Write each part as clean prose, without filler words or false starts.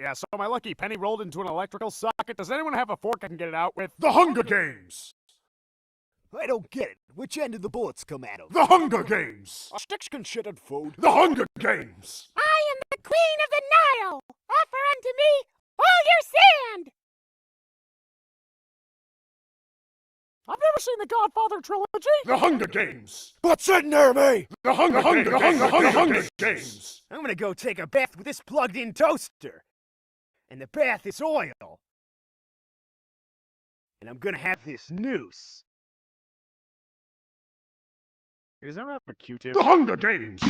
Yeah, so my lucky penny rolled into an electrical socket. Does anyone have a fork I can get it out with? The Hunger Games! I don't get it. Which end did the bullets come out of? The Hunger Games! Sticks considered food. The Hunger Games! I am the Queen of the Nile! Offer unto me all your sand! I've never seen the Godfather trilogy! The Hunger Games! What's in there, me? The Hunger Games! I'm gonna go take a bath with this plugged-in toaster. And the bath is oil. And I'm gonna have this noose. Is there a Q-tip? The Hunger Games!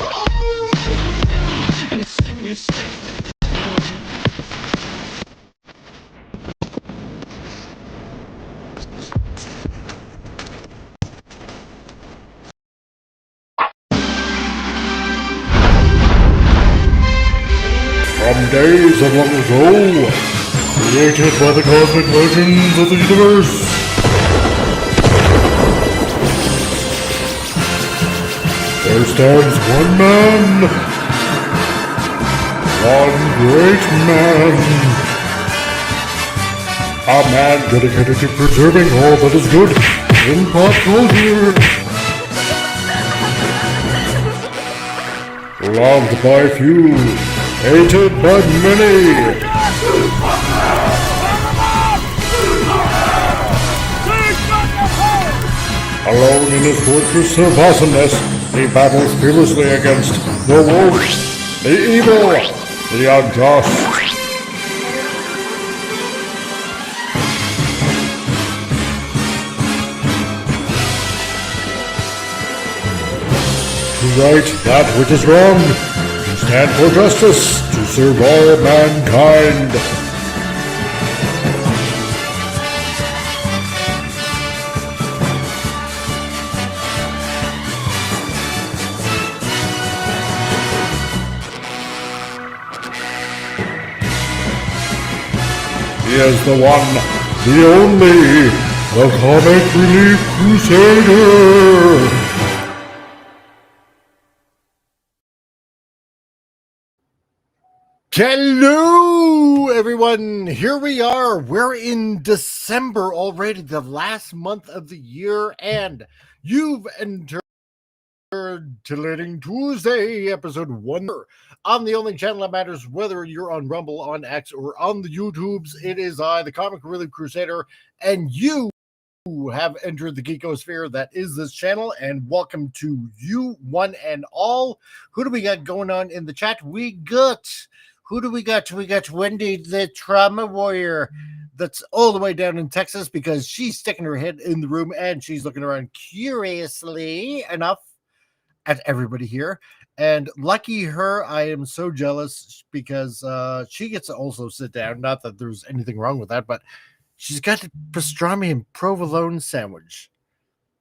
From days of long ago, created by the cosmic legends of the universe, there stands one man, one great man, a man dedicated to preserving all that is good in pop culture. Loved by few, hated by many. Alone in his fortress of awesomeness, he battles fearlessly against the wolf, the evil, the unjust. To right that which is wrong, to stand for justice, to serve all mankind. He is the one, the only, the comic relief crusader. Hello, everyone. Here we are. We're in December already, the last month of the year, and you've entered Titillating Tuesday, episode 1. On the only channel that matters, whether you're on Rumble, on X, or on the YouTubes, it is I, the Comic Relief Crusader, and you have entered the geekosphere that is this channel, and welcome to you, one and all. Who do we got going on in the chat? Who do we got? We got Wendy, the trauma warrior, that's all the way down in Texas because she's sticking her head in the room and she's looking around curiously enough at everybody here. And lucky her, I am so jealous because she gets to also sit down. Not that there's anything wrong with that, but she's got a pastrami and provolone sandwich.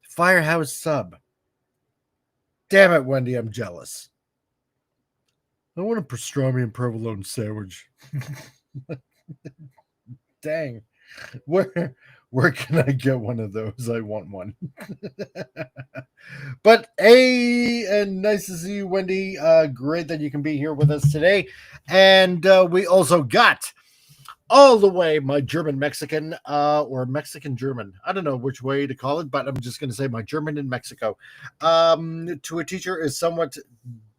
Firehouse sub. Damn it, Wendy, I'm jealous. I want a pastrami and provolone sandwich. Dang. Where can I get one of those? I want one. But hey, and nice to see you, Wendy. Great that you can be here with us today. And we also got all the way my German Mexican or Mexican German. I don't know which way to call it, but I'm just going to say my German in Mexico. To a teacher is somewhat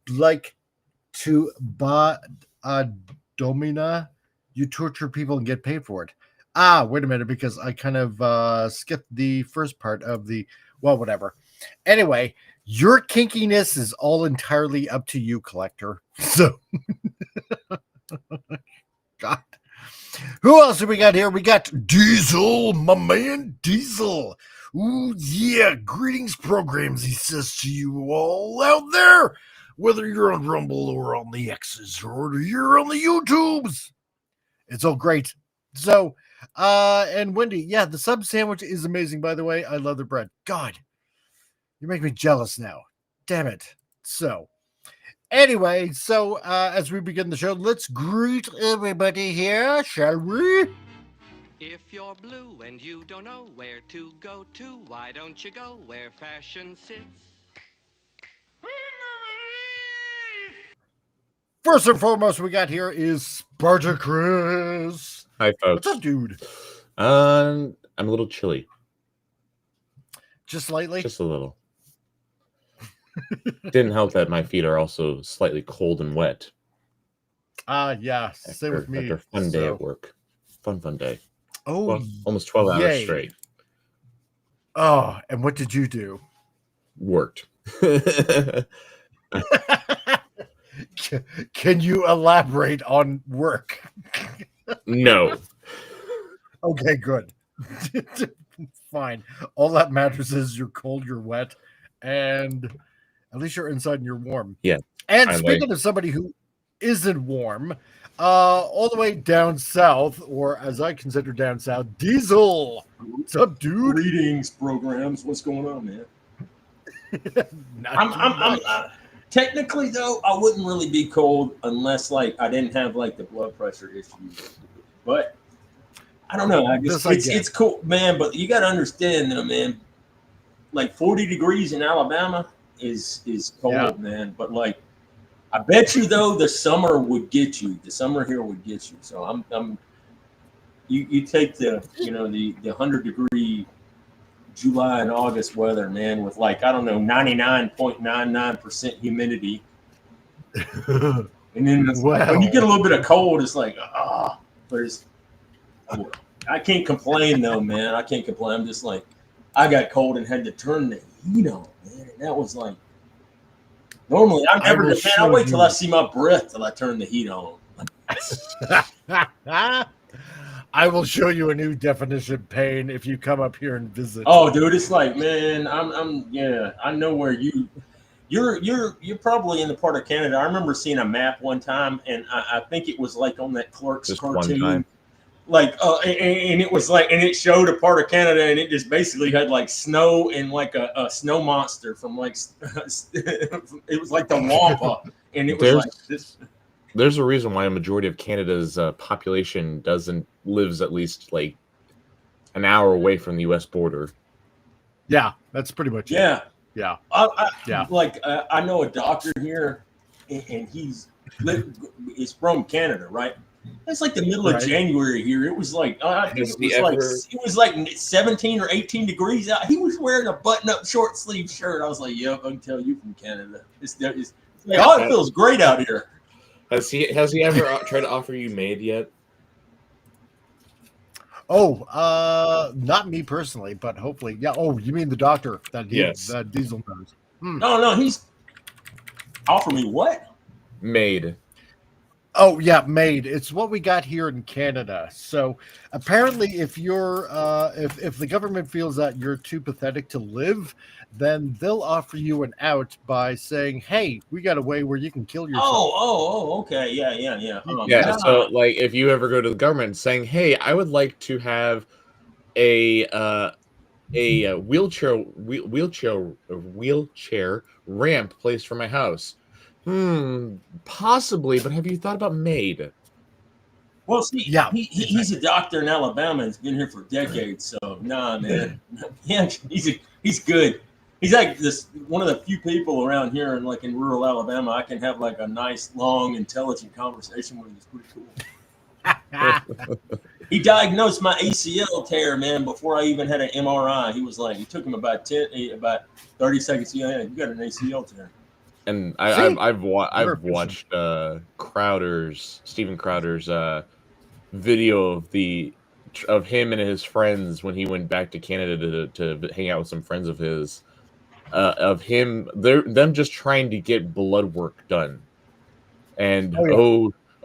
like to domina. You torture people and get paid for it. Wait a minute, because I kind of skipped the first part of the, well, whatever. Anyway, your kinkiness is all entirely up to you, collector. So, God. Who else do we got here? We got Diesel, my man Diesel. Ooh, yeah, greetings programs, he says to you all out there. Whether you're on Rumble or on the X's or you're on the YouTubes. It's all great. So, and Wendy, yeah, the sub sandwich is amazing, by the way. I love the bread. God, you make me jealous now. Damn it. So, anyway, as we begin the show, let's greet everybody here, shall we? If you're blue and you don't know where to go to, why don't you go where fashion sits? First and foremost, we got here is Spartacus. Hi, folks. What's up, dude? I'm a little chilly. Just slightly? Just a little. Didn't help that my feet are also slightly cold and wet. Yeah, same with me. After a fun day at work. Fun day. Oh, well, almost 12 hours yay. straight. Oh, and what did you do? Worked. Can you elaborate on work? No. Okay, good. Fine. All that matters is you're cold, you're wet, and at least you're inside and you're warm. Yeah. And speaking of somebody who isn't warm, all the way down south, or as I consider down south, Diesel. What's up, dude? Greetings, programs. What's going on, man? I'm Technically, though, I wouldn't really be cold unless, like, I didn't have like the blood pressure issues. But I don't know. I guess it's cool, man. But you got to understand, though, man. Like 40 degrees in Alabama is cold, man. But like, I bet you though, the summer would get you. The summer here would get you. So you take the 100-degree July and August weather, man, with like, I don't know, 99.99% humidity. And then when you get a little bit of cold, it's like, I can't complain though, man. I can't complain. I'm just like, I got cold and had to turn the heat on, man. And that was like, normally I wait till I see my breath till I turn the heat on. I will show you a new definition of pain if you come up here and visit. Oh, dude, it's like, man, I know where you're probably in the part of Canada. I remember seeing a map one time, and I think it was like on that Clerks just cartoon. Like, and it was like, and it showed a part of Canada, and it just basically had like snow and like a snow monster from like, it was like the Wampa, and it was like this. There's a reason why a majority of Canada's population lives at least like an hour away from the U.S. border. Yeah, that's pretty much it. Yeah. Yeah. Like, I know a doctor here, and he's from Canada, right? It's like the middle of January here. It was like, it was like 17 or 18 degrees out. He was wearing a button-up short sleeve shirt. I was like, yep, I can tell you from Canada. It's like, it feels great out here. Has he ever tried to offer you maid yet? Oh, not me personally, but hopefully, yeah. Oh, you mean the doctor that Diesel knows? No, he's offered me what? Maid. Oh yeah, maid. It's what we got here in Canada. So apparently, if you're if the government feels that you're too pathetic to live, then they'll offer you an out by saying, "Hey, we got a way where you can kill yourself." Oh, okay, yeah. Yeah. So like, if you ever go to the government saying, "Hey, I would like to have a wheelchair ramp placed for my house." Possibly, but have you thought about maid? Well, see, he's a doctor in Alabama. He's been here for decades. So, nah, man. Yeah, he's good. He's like one of the few people around here in rural Alabama I can have like a nice, long, intelligent conversation with. It's pretty cool. He diagnosed my ACL tear, man, before I even had an MRI. He was like, it took him about 30 seconds. Yeah, you got an ACL tear. And I've watched Steven Crowder's video of him and his friends when he went back to Canada to hang out with some friends of his, of them just trying to get blood work done, and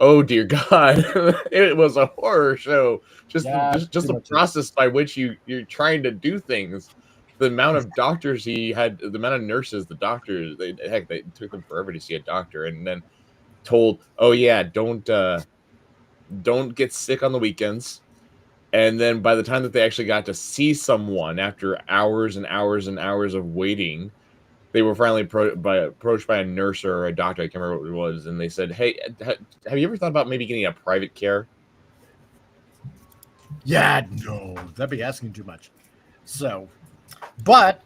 oh dear God, it was a horror show. Just the process by which you're trying to do things. The amount of doctors he had, the amount of nurses, the doctors, they took them forever to see a doctor, and then told, "Oh yeah, don't get sick on the weekends." And then by the time that they actually got to see someone, after hours and hours and hours of waiting, they were finally approached by a nurse or a doctor. I can't remember what it was, and they said, "Hey, have you ever thought about maybe getting a private care?" Yeah, no, that'd be asking too much. So. But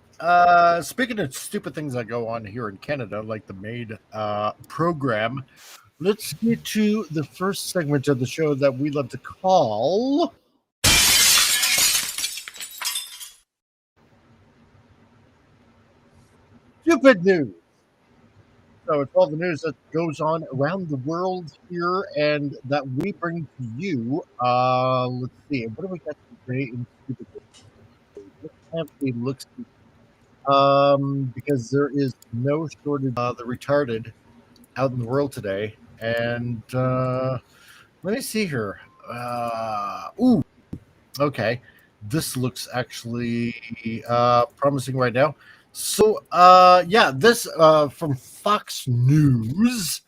speaking of stupid things that go on here in Canada, like the maid program, let's get to the first segment of the show that we love to call Stupid News. So it's all the news that goes on around the world here and that we bring to you. Let's see. What do we got today in Stupid News? Let's have a look-see. Because there is no shortage of the retarded out in the world today. And let me see here. Okay. This looks actually promising right now. So, this from Fox News.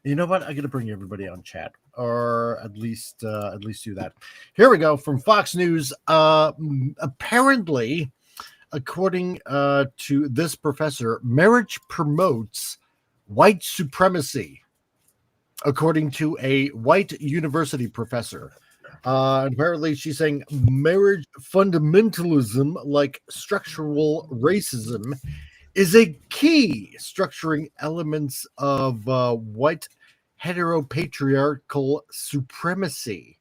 You know what? I'm gonna bring everybody on chat, or at least do that. Here we go from Fox News. Apparently, according to this professor, marriage promotes white supremacy. According to a white university professor. And apparently she's saying marriage fundamentalism, like structural racism, is a key structuring elements of white heteropatriarchal supremacy.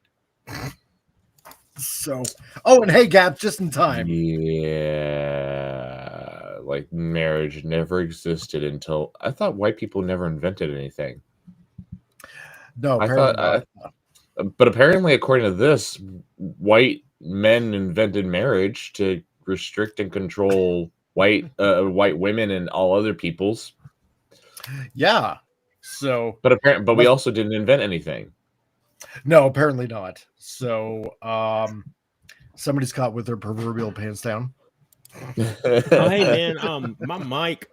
So, and hey, Gap, just in time. Yeah, like marriage never existed until I thought white people never invented anything. No, but apparently, according to this, white men invented marriage to restrict and control white women and all other peoples. Yeah. So, but we also didn't invent anything. No, apparently not. So, somebody's caught with their proverbial pants down. Hey man, my mic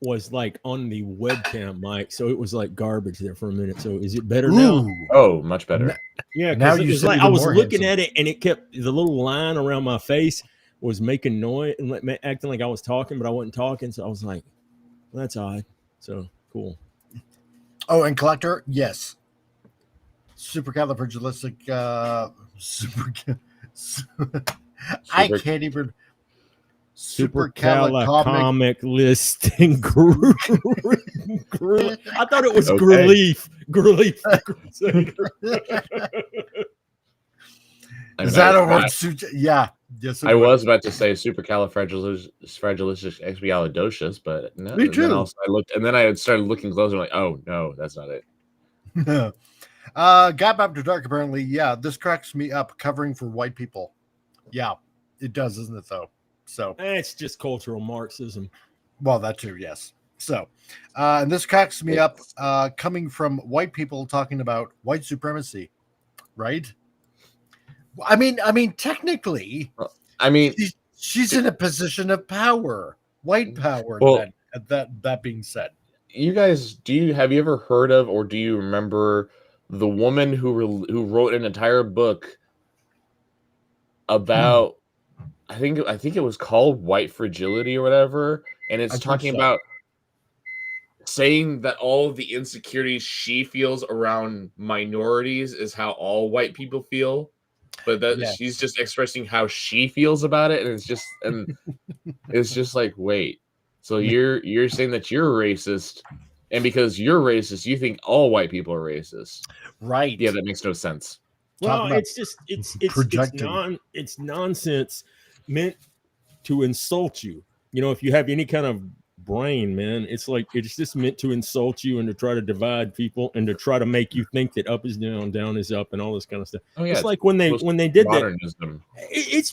was like on the webcam mic, so it was like garbage there for a minute. So is it better now? Oh, much better. Yeah, now it was like I was looking at it and it kept the little line around my face was making noise and acting like I was talking, but I wasn't talking. So I was like, well, that's odd. So cool. Oh, and Collector, yes. Supercalifragilistic I can't even Supercalifragilistic listing group. I thought it was Relief Crusader. Is that a word? Yeah. Yes, I was about to say supercalifragilisticexpialidocious, but no. Me too. And then I started looking closer. Like, oh no, that's not it. Gap After Dark. Apparently, yeah. This cracks me up. Covering for white people. Yeah, it does, isn't it? Though. So it's just cultural Marxism. Well, that too, yes. So, and this cracks me up. Coming from white people talking about white supremacy, right? I mean, technically, she's in a position of power, white power. Well, that being said, you guys, have you ever heard of, or do you remember the woman who wrote an entire book about? I think it was called White Fragility or whatever, and it's talking about saying that all of the insecurities she feels around minorities is how all white people feel. But that she's just expressing how she feels about it, and it's just like, wait, so you're saying that you're racist, and because you're racist, you think all white people are racist, right? Yeah, that makes no sense. Well, it's nonsense meant to insult you. You know, if you have any kind of brain, man, it's like it's just meant to insult you and to try to divide people and to try to make you think that up is down, down is up, and all this kind of stuff. Oh, yeah, it's like when they did modernism. It's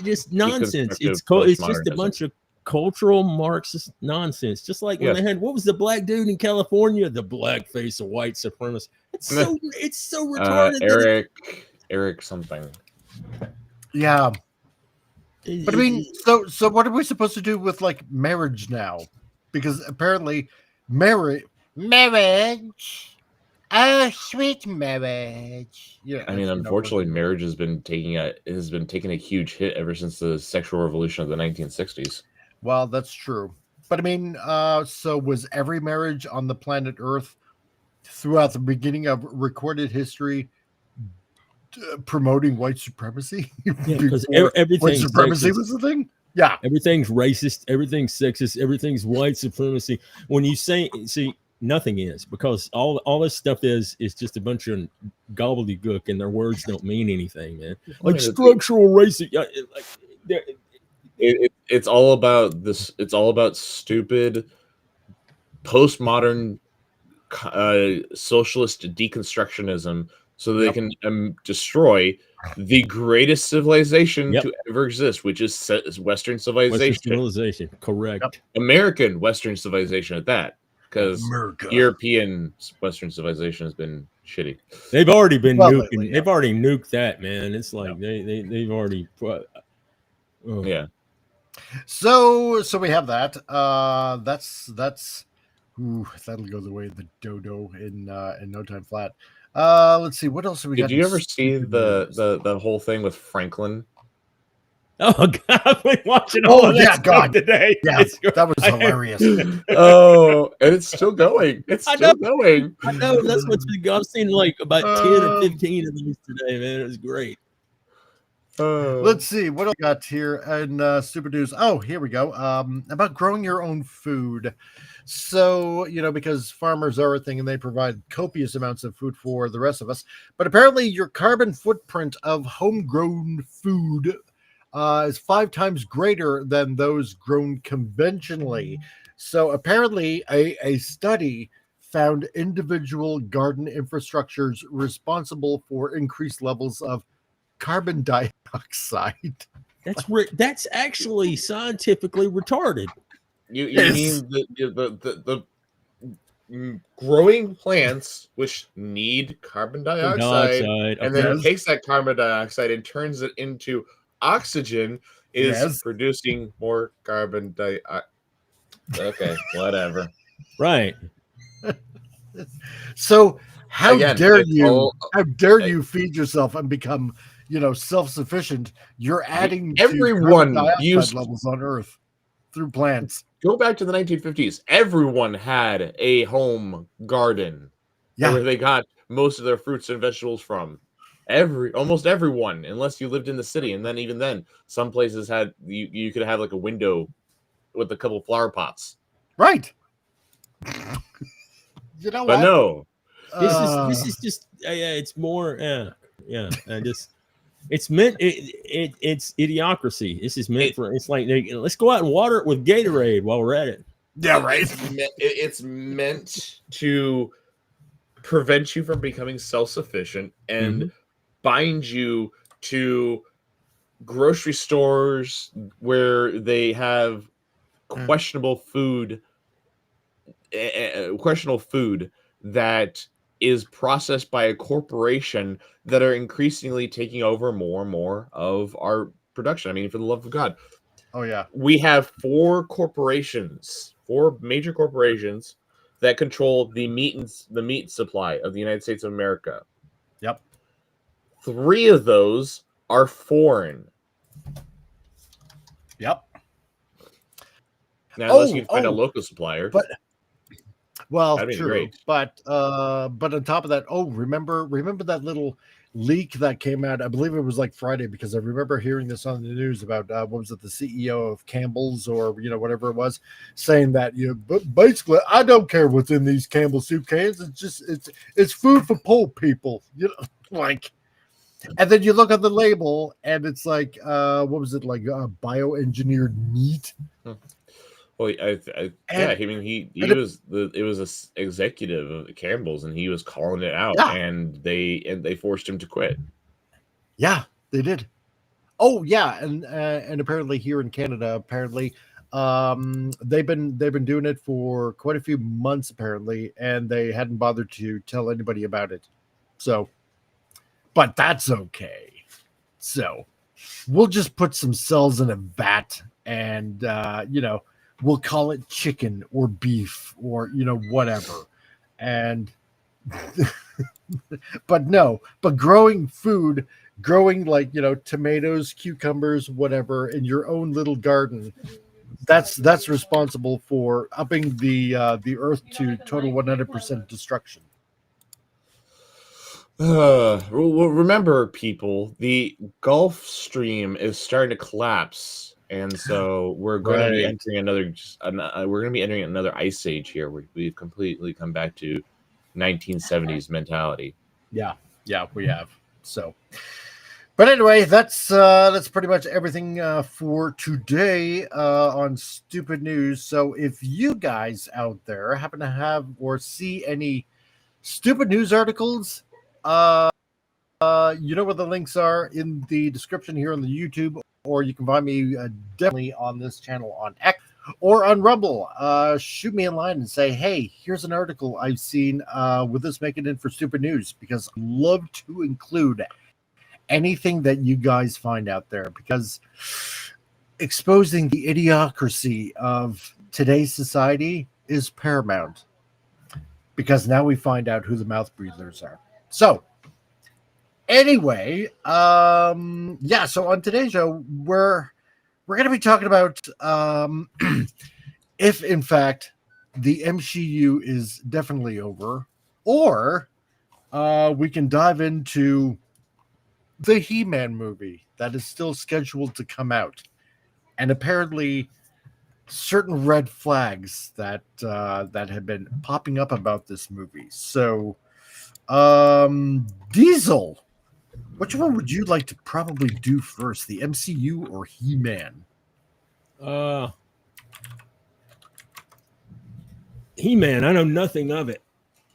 just nonsense. It's just a bunch of cultural Marxist nonsense. Just like when they had, what was the black dude in California, the black face of white supremacy. It's so retarded. Eric something. Yeah. But I mean, so what are we supposed to do with like marriage now? Because apparently marriage, oh sweet marriage. Yeah, I mean, unfortunately, marriage has been taking a huge hit ever since the sexual revolution of the 1960s. Well, that's true. But I mean, so was every marriage on the planet Earth throughout the beginning of recorded history promoting white supremacy? Yeah, because white supremacy was the thing. Yeah, everything's racist, everything's sexist, everything's white supremacy. When you see nothing is, because all this stuff is just a bunch of gobbledygook, and their words don't mean anything, man. Like structural racism. It's all about this. It's all about stupid postmodern socialist deconstructionism, so they can destroy the greatest civilization to ever exist, which is Western civilization. Correct. American Western civilization at that, because European Western civilization has been shitty. They've already been nuking. They've already nuked that, man. It's like they've already. Yeah. So we have that. That's. Ooh, that'll go the way of the dodo in no time flat. Let's see, what else have we got? Did you ever see the whole thing with Franklin? Oh God, I've been watching all of that stuff today. Yeah, that was hilarious. Oh, and it's still going. It's still going. I know. That's what's been. I've seen like about 10 or 15 of these today, man. It was great. Let's see what else we got here in Super News. Oh, here we go. About growing your own food. So, because farmers are a thing and they provide copious amounts of food for the rest of us. But apparently your carbon footprint of homegrown food is 5 times greater than those grown conventionally. So apparently a study found individual garden infrastructures responsible for increased levels of carbon dioxide. That's actually scientifically retarded. You mean the growing plants, which need carbon dioxide, and then takes that carbon dioxide and turns it into oxygen, is producing more carbon dioxide. Okay, whatever. Right. So how dare you feed yourself and become self-sufficient? You're adding everyone to used levels on Earth through plants. Go back to the 1950s. Everyone had a home garden where they got most of their fruits and vegetables from. Almost everyone, unless you lived in the city, and then even then, some places had you could have like a window with a couple of flower pots. Right. But no, this is just it's more and just. It's meant. It's idiocracy. This is meant for. It's like let's go out and water it with Gatorade while we're at it. Yeah, right. It's meant to prevent you from becoming self-sufficient and bind you to grocery stores where they have questionable food that is processed by a corporation that are increasingly taking over more and more of our production. I mean, for the love of God. Oh, yeah. We have 4 major corporations that control the meat supply of the United States of America. Yep. 3 of those are foreign. Yep. Now, unless you can find a local supplier. But well, true. Great. But on top of that, remember that little leak that came out? I believe it was like Friday, because I remember hearing this on the news about what was it, the CEO of Campbell's or whatever it was, saying that but basically I don't care what's in these Campbell soup cans. It's just it's food for poor people, like. And then you look at the label and it's like what was it, like bioengineered meat? Well, I mean, it was an executive of Campbell's, and he was calling it out, and they forced him to quit. Yeah, they did. Oh yeah, and apparently here in Canada, they've been doing it for quite a few months apparently, and they hadn't bothered to tell anybody about it. So, but that's okay. So, we'll just put some cells in a vat, and we'll call it chicken or beef or whatever. And but growing food, like tomatoes, cucumbers, whatever, in your own little garden, that's responsible for upping the earth to total 100% destruction. Well, remember, people, the Gulf Stream is starting to collapse, and so we're going to be Right. entering another ice age here. We've completely come back to 1970s mentality. Yeah, we have. So, but anyway, that's pretty much everything for today on Stupid News. So, if you guys out there happen to have or see any stupid news articles, you know where the links are in the description here on the YouTube, or you can find me definitely on this channel on X or on Rumble. Shoot me in line and say, hey, here's an article I've seen. Would this make it in for Stupid News? Because I love to include anything that you guys find out there, because exposing the idiocracy of today's society is paramount, because now we find out who the mouth breathers are. So anyway, so on today's show, we're going to be talking about if, in fact, the MCU is definitely over, or we can dive into the He-Man movie that is still scheduled to come out, and apparently certain red flags that have been popping up about this movie. So, Diesel, which one would you like to probably do first, the MCU or He-Man? He-Man, I know nothing of it.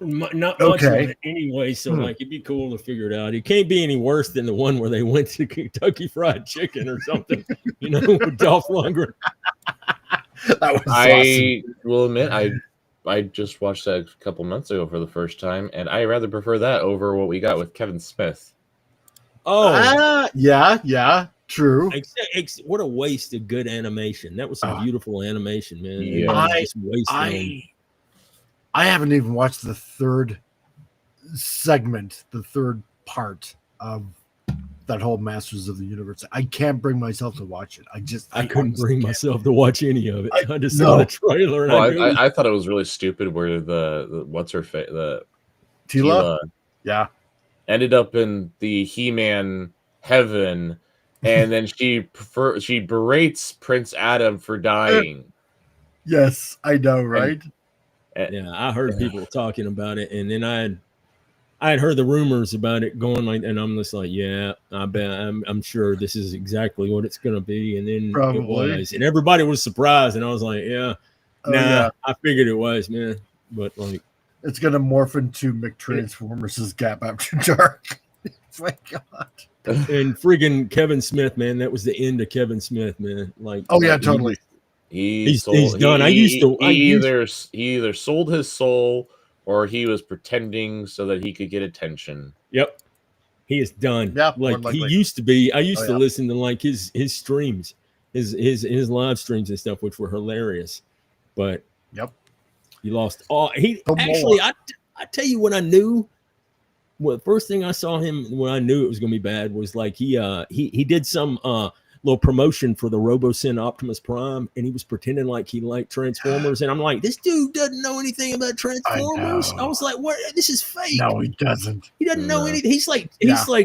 Not much of it anyway, so like it'd be cool to figure it out. It can't be any worse than the one where they went to Kentucky Fried Chicken or something, with Dolph Lundgren. That was I will admit, I just watched that a couple months ago for the first time, and I rather prefer that over what we got with Kevin Smith. Oh, yeah, true. What a waste of good animation. That was some beautiful animation, man. Yeah. I haven't even watched the third segment, the third part of that whole Masters of the Universe. I can't bring myself to watch it. I couldn't bring myself to watch any of it. I just saw the trailer and I thought it was really stupid where the what's her face, the Tila, ended up in the He-Man heaven, and then she berates Prince Adam for dying. Yes, I know, right? Yeah, I heard people talking about it, and then I had heard the rumors about it going like, and I'm just like, yeah, I bet I'm sure this is exactly what it's gonna be, and then it was, and everybody was surprised, and I was like, I figured it was, man, but like, it's gonna morph into McTransformers' Gap After Dark. My God. And friggin' Kevin Smith, man, that was the end of Kevin Smith, man. Like, totally. He's done. He either sold his soul or he was pretending so that he could get attention. Yep, he is done. Yeah, like he used to be. I used to listen to like his streams, his live streams and stuff, which were hilarious. But he lost all. I tell you when I knew. Well, the first thing I saw him when I knew it was going to be bad was like he did some little promotion for the RoboSyn Optimus Prime, and he was pretending like he liked Transformers, and I'm like, this dude doesn't know anything about Transformers. I was like, what? This is fake. No, he doesn't. He doesn't know anything. He's like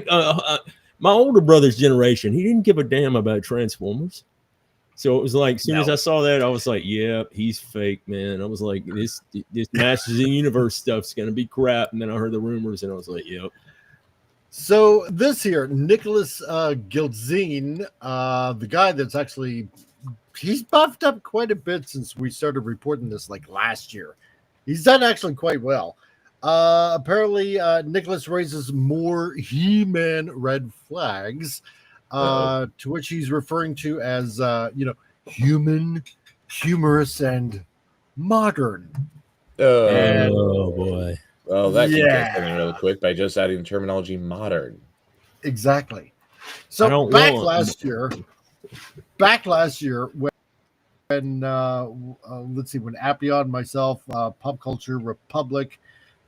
my older brother's generation. He didn't give a damn about Transformers. So it was like, as soon as I saw that, I was like, yeah, he's fake, man. I was like, this Masters of the Universe stuff's gonna be crap. And then I heard the rumors, and I was like, yep. So this here, Nicholas Gildzine, the guy that's actually, he's buffed up quite a bit since we started reporting this like last year. He's done actually quite well. Apparently, Nicholas raises more He-Man red flags, to which he's referring to as, human, humorous, and modern. Oh boy. Well, that can get something really quick by just adding the terminology modern. Exactly. So back last year, when let's see, when Appion, myself, Pop Culture Republic,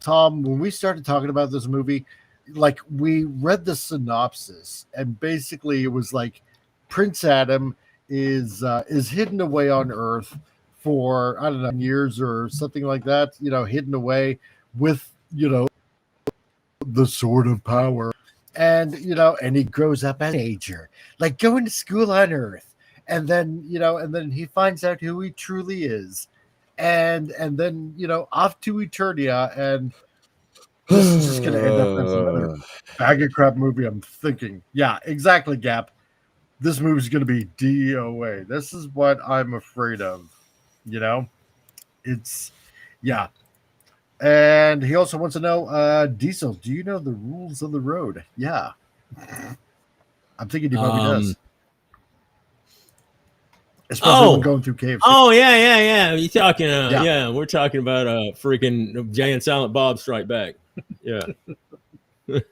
Tom, when we started talking about this movie, like we read the synopsis, and basically it was like Prince Adam is hidden away on Earth for, I don't know, years or something like that, hidden away with, the sword of power. And, and he grows up as a teenager, like going to school on Earth. and then he finds out who he truly is, and then off to Eternia, and this is just gonna end up as another bag of crap movie. I'm thinking, yeah, exactly, Gap. This movie's gonna be DOA. This is what I'm afraid of. It's yeah. And he also wants to know, Diesel, do you know the rules of the road? Yeah. I'm thinking he probably does. Especially when going through KFC. Oh, yeah. You're talking, we're talking about freaking Jay and Silent Bob Strike Back. Yeah. with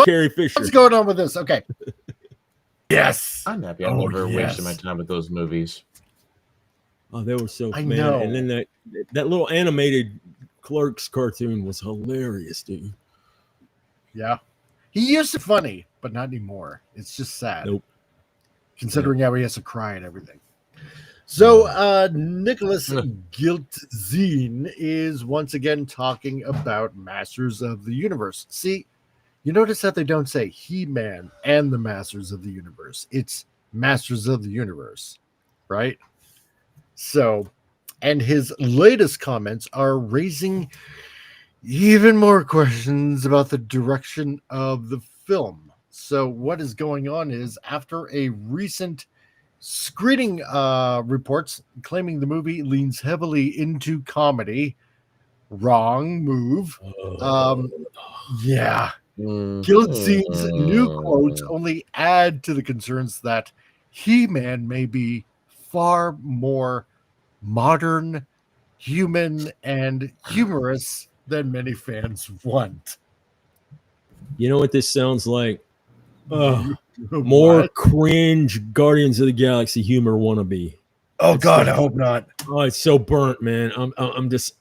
Carrie Fisher. What's going on with this? Okay. Yes. I'm happy I never wasted my time with those movies. Oh, they were so I know. And then that little animated Clerks cartoon was hilarious, dude. Yeah. He used to be funny, but not anymore. It's just sad. Nope. Considering how he has to cry and everything. So Nicholas Giltzine is once again talking about Masters of the Universe. See, you notice that they don't say He-Man and the Masters of the Universe. It's Masters of the Universe, right? So, and his latest comments are raising even more questions about the direction of the film. So what is going on is, after a recent screening reports claiming the movie leans heavily into comedy, wrong move. Yeah. Gildzine's new quotes only add to the concerns that He-Man may be far more modern, human, and humorous than many fans want. You know what this sounds like? More cringe Guardians of the Galaxy humor wannabe. Oh God, I hope not. Oh, it's so burnt, man. I'm just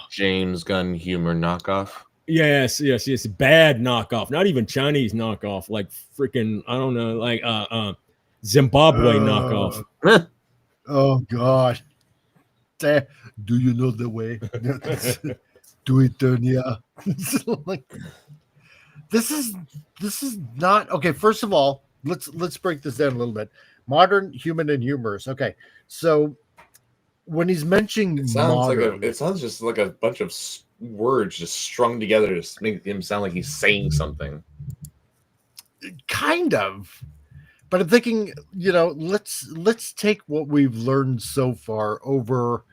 James Gunn humor knockoff. Yes. Bad knockoff. Not even Chinese knockoff. Like freaking, I don't know, like Zimbabwe knockoff. Oh God. Do you know the way? Do Eternia. Like, this is not okay. First of all, let's break this down a little bit. Modern, human, and humorous. Okay, so when he's mentioning it sounds just like a bunch of words just strung together to make him sound like he's saying something. Kind of. But I'm thinking, let's take what we've learned so far over,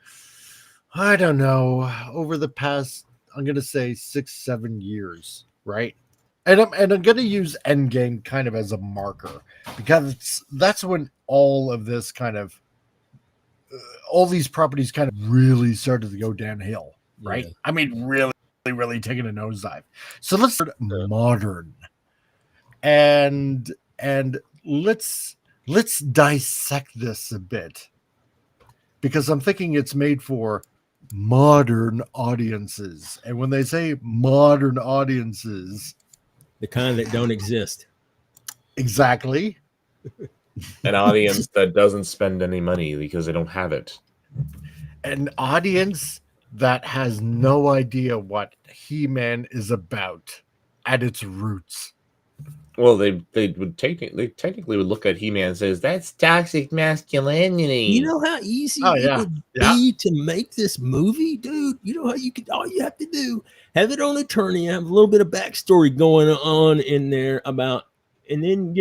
I don't know, over the past, I'm going to say 6-7 years, right? And I'm going to use Endgame kind of as a marker, because that's when all of this kind of, all these properties kind of really started to go downhill, right? Yeah. I mean, really, really taking a nosedive. So let's start modern. And let's dissect this a bit, because I'm thinking it's made for modern audiences. And when they say modern audiences, the kind that don't exist. Exactly. An audience that doesn't spend any money because they don't have it. An audience that has no idea what He-Man is about at its roots. Well, they would technically would look at He-Man and says that's toxic masculinity. You know how easy it would be to make this movie, dude. You know how all you have to do, have it on Eternia, have a little bit of backstory going on in there about, and then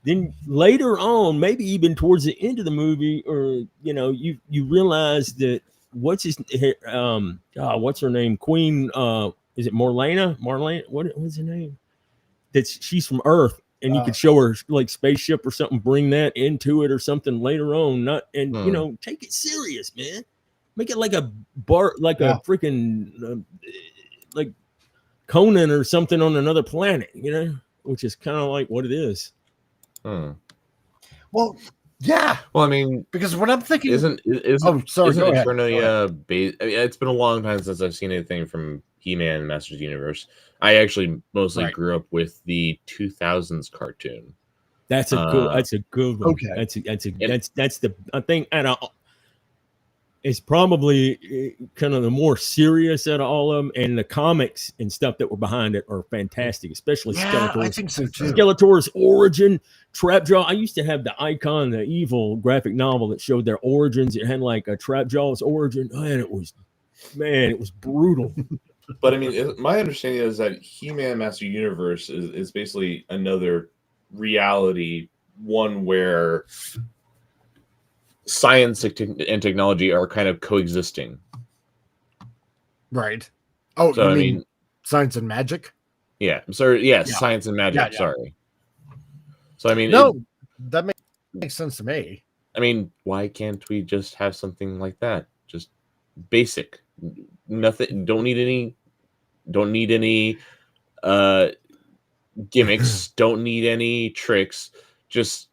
then later on, maybe even towards the end of the movie, or you realize that what's her name? Queen, is it Marlena? What's her name? That she's from Earth, and you could show her like spaceship or something, bring that into it or something later on. Take it serious, man. Make it like a freaking like Conan or something on another planet, which is kind of like what it is. Well, yeah. Well, I mean, because what I'm thinking isn't Eternia based? I mean, it's been a long time since I've seen anything from He-Man and Masters of the Universe. I actually mostly grew up with the 2000s cartoon. That's a good one. Okay. That's the I think is probably kind of the more serious out of all of them, and the comics and stuff that were behind it are fantastic, especially Skeletor's. I think so too. Skeletor's origin, Trapjaw. I used to have the Icon, the evil graphic novel that showed their origins. It had like a Trapjaw's origin, and it was brutal. But I mean, my understanding is that He-Man Master Universe is basically another reality, one where science and technology are kind of coexisting. Right. Oh, so, you mean science and magic? Yeah. I'm sorry. Yes, yeah. Science and magic. Yeah. Sorry. So, I mean, that makes sense to me. I mean, why can't we just have something like that? Just basic. Nothing. Don't need any gimmicks. Don't need any tricks. Just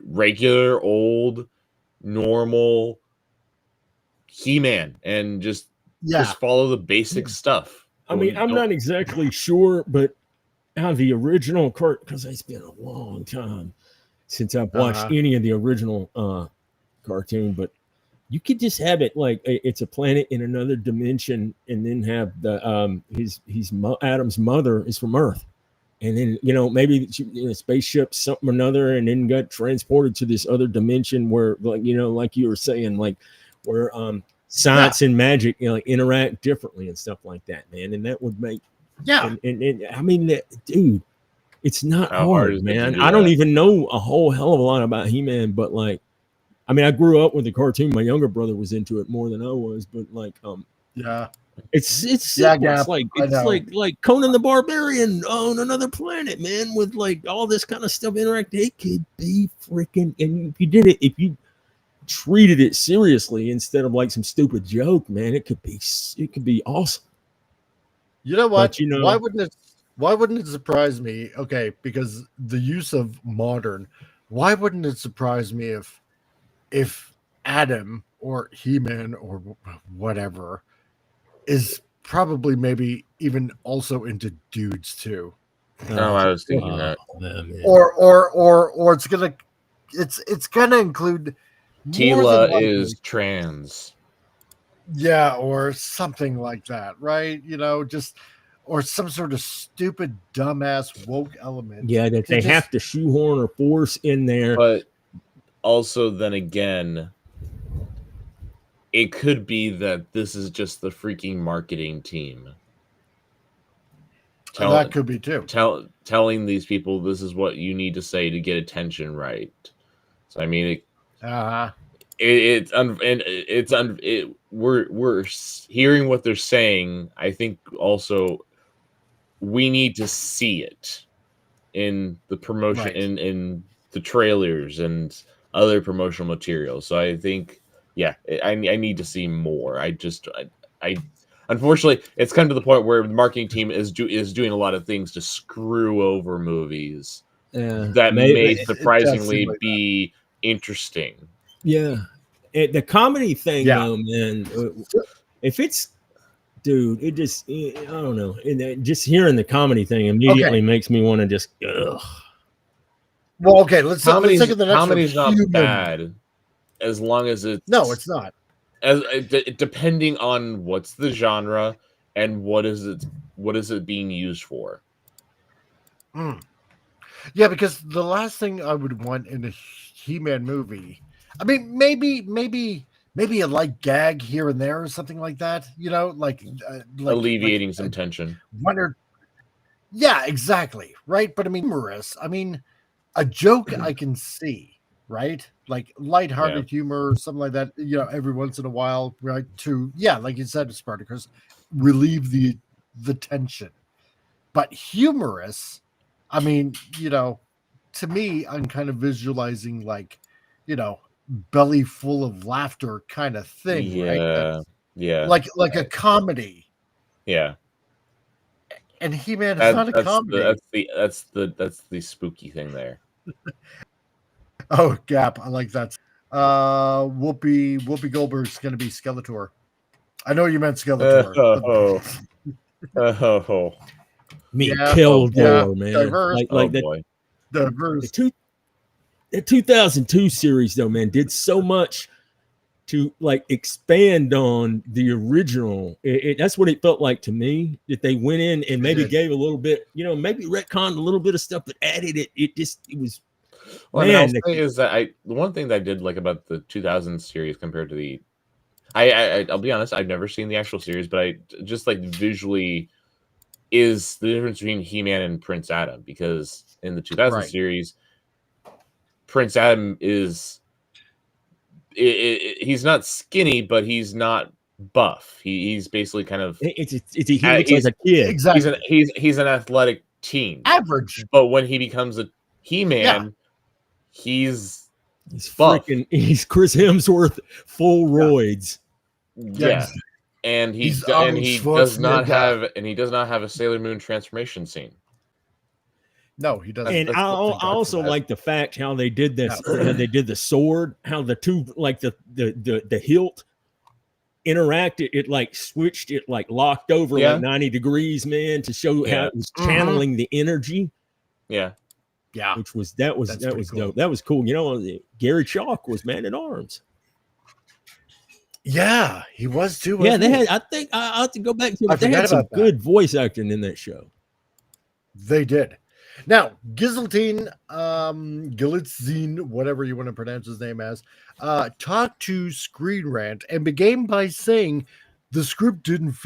regular old normal He-Man, and just follow the basic stuff. I mean, I'm not exactly sure, but out of the original because it's been a long time since I've watched any of the original cartoon, but you could just have it like it's a planet in another dimension, and then have the Adam's mother is from Earth. And then, maybe a spaceship, something or another, and then got transported to this other dimension where, like you were saying, like where science and magic, interact differently and stuff like that, man. And that would make, And I mean, dude, it's not hard, man. I don't even know a whole hell of a lot about He-Man, but like, I mean, I grew up with the cartoon. My younger brother was into it more than I was, but like, It's simple. It's like Conan the Barbarian on another planet, man, with like all this kind of stuff interact. It could be freaking, and if you treated it seriously instead of like some stupid joke, man, it could be awesome. You know what? But, why wouldn't it surprise me? Okay, because the use of modern, why wouldn't it surprise me if Adam or He-Man or whatever is probably maybe even also into dudes too. No, I was thinking that. Or it's gonna include Tila is trans. Yeah, or something like that, right? Or some sort of stupid dumbass woke element. Yeah, that they have to shoehorn or force in there. But also then again, it could be that this is just the freaking marketing team. That could be too. Telling these people this is what you need to say to get attention right. So I mean, we're hearing what they're saying. I think also we need to see it in the promotion, in the trailers and other promotional materials. So I think. Yeah, I need to see more. I unfortunately, it's come to the point where the marketing team is doing a lot of things to screw over movies that may surprisingly be interesting. Yeah, the comedy thing, though, man. If it's, dude, it just I don't know. Just hearing the comedy thing immediately makes me want to just. Ugh. Well, okay, let's take the next one. Comedy's not bad. As long as it's it's not. As depending on what's the genre and what is it being used for. Yeah, because the last thing I would want in a He-Man movie, I mean, maybe a light gag here and there or something like that. Like alleviating some tension. Yeah, exactly. Right, but I mean, humorous. I mean, a joke I can see. Right, like lighthearted humor, something like that. Every once in a while, right? To like you said, Spartacus, relieve the tension. But humorous, I mean, to me, I'm kind of visualizing like, belly full of laughter kind of thing, right? Like a comedy. Yeah. And He-Man is not a comedy. That's the spooky thing there. Oh, Gap. I like that. Whoopi Goldberg's going to be Skeletor. I know you meant Skeletor. Kildor, man. Diverse. Like that. Diverse. The 2002 series, though, man, did so much to like expand on the original. That's what it felt like to me, that they went in and maybe gave a little bit, maybe retconned a little bit of stuff, but added it. It was. Well, man, I'll say is that the one thing that I did like about the 2000 series compared to the, I'll be honest, I've never seen the actual series, but I just like visually is the difference between He-Man and Prince Adam, because in the 2000 series, Prince Adam is he's not skinny, but he's not buff. He's basically kind of he looks like a kid. Exactly. He's an athletic teen, average. But when he becomes a He-Man, he's buff. He's Chris Hemsworth full roids. Yeah. And he does not have a Sailor Moon transformation scene. No, he doesn't. And I also like the fact how they did this. How they did the sword. How the two, like the hilt interacted. It like switched. It like locked over like 90 degrees, man, to show how it was channeling the energy. Yeah. Yeah. That was cool. Dope. That was cool. Gary Chalk was Man at Arms. Yeah, he was too. Yeah, they had. I think I have to go back to it. They had some good voice acting in that show. They did. Now, Gilitzine, whatever you want to pronounce his name as, talked to Screen Rant and began by saying the script didn't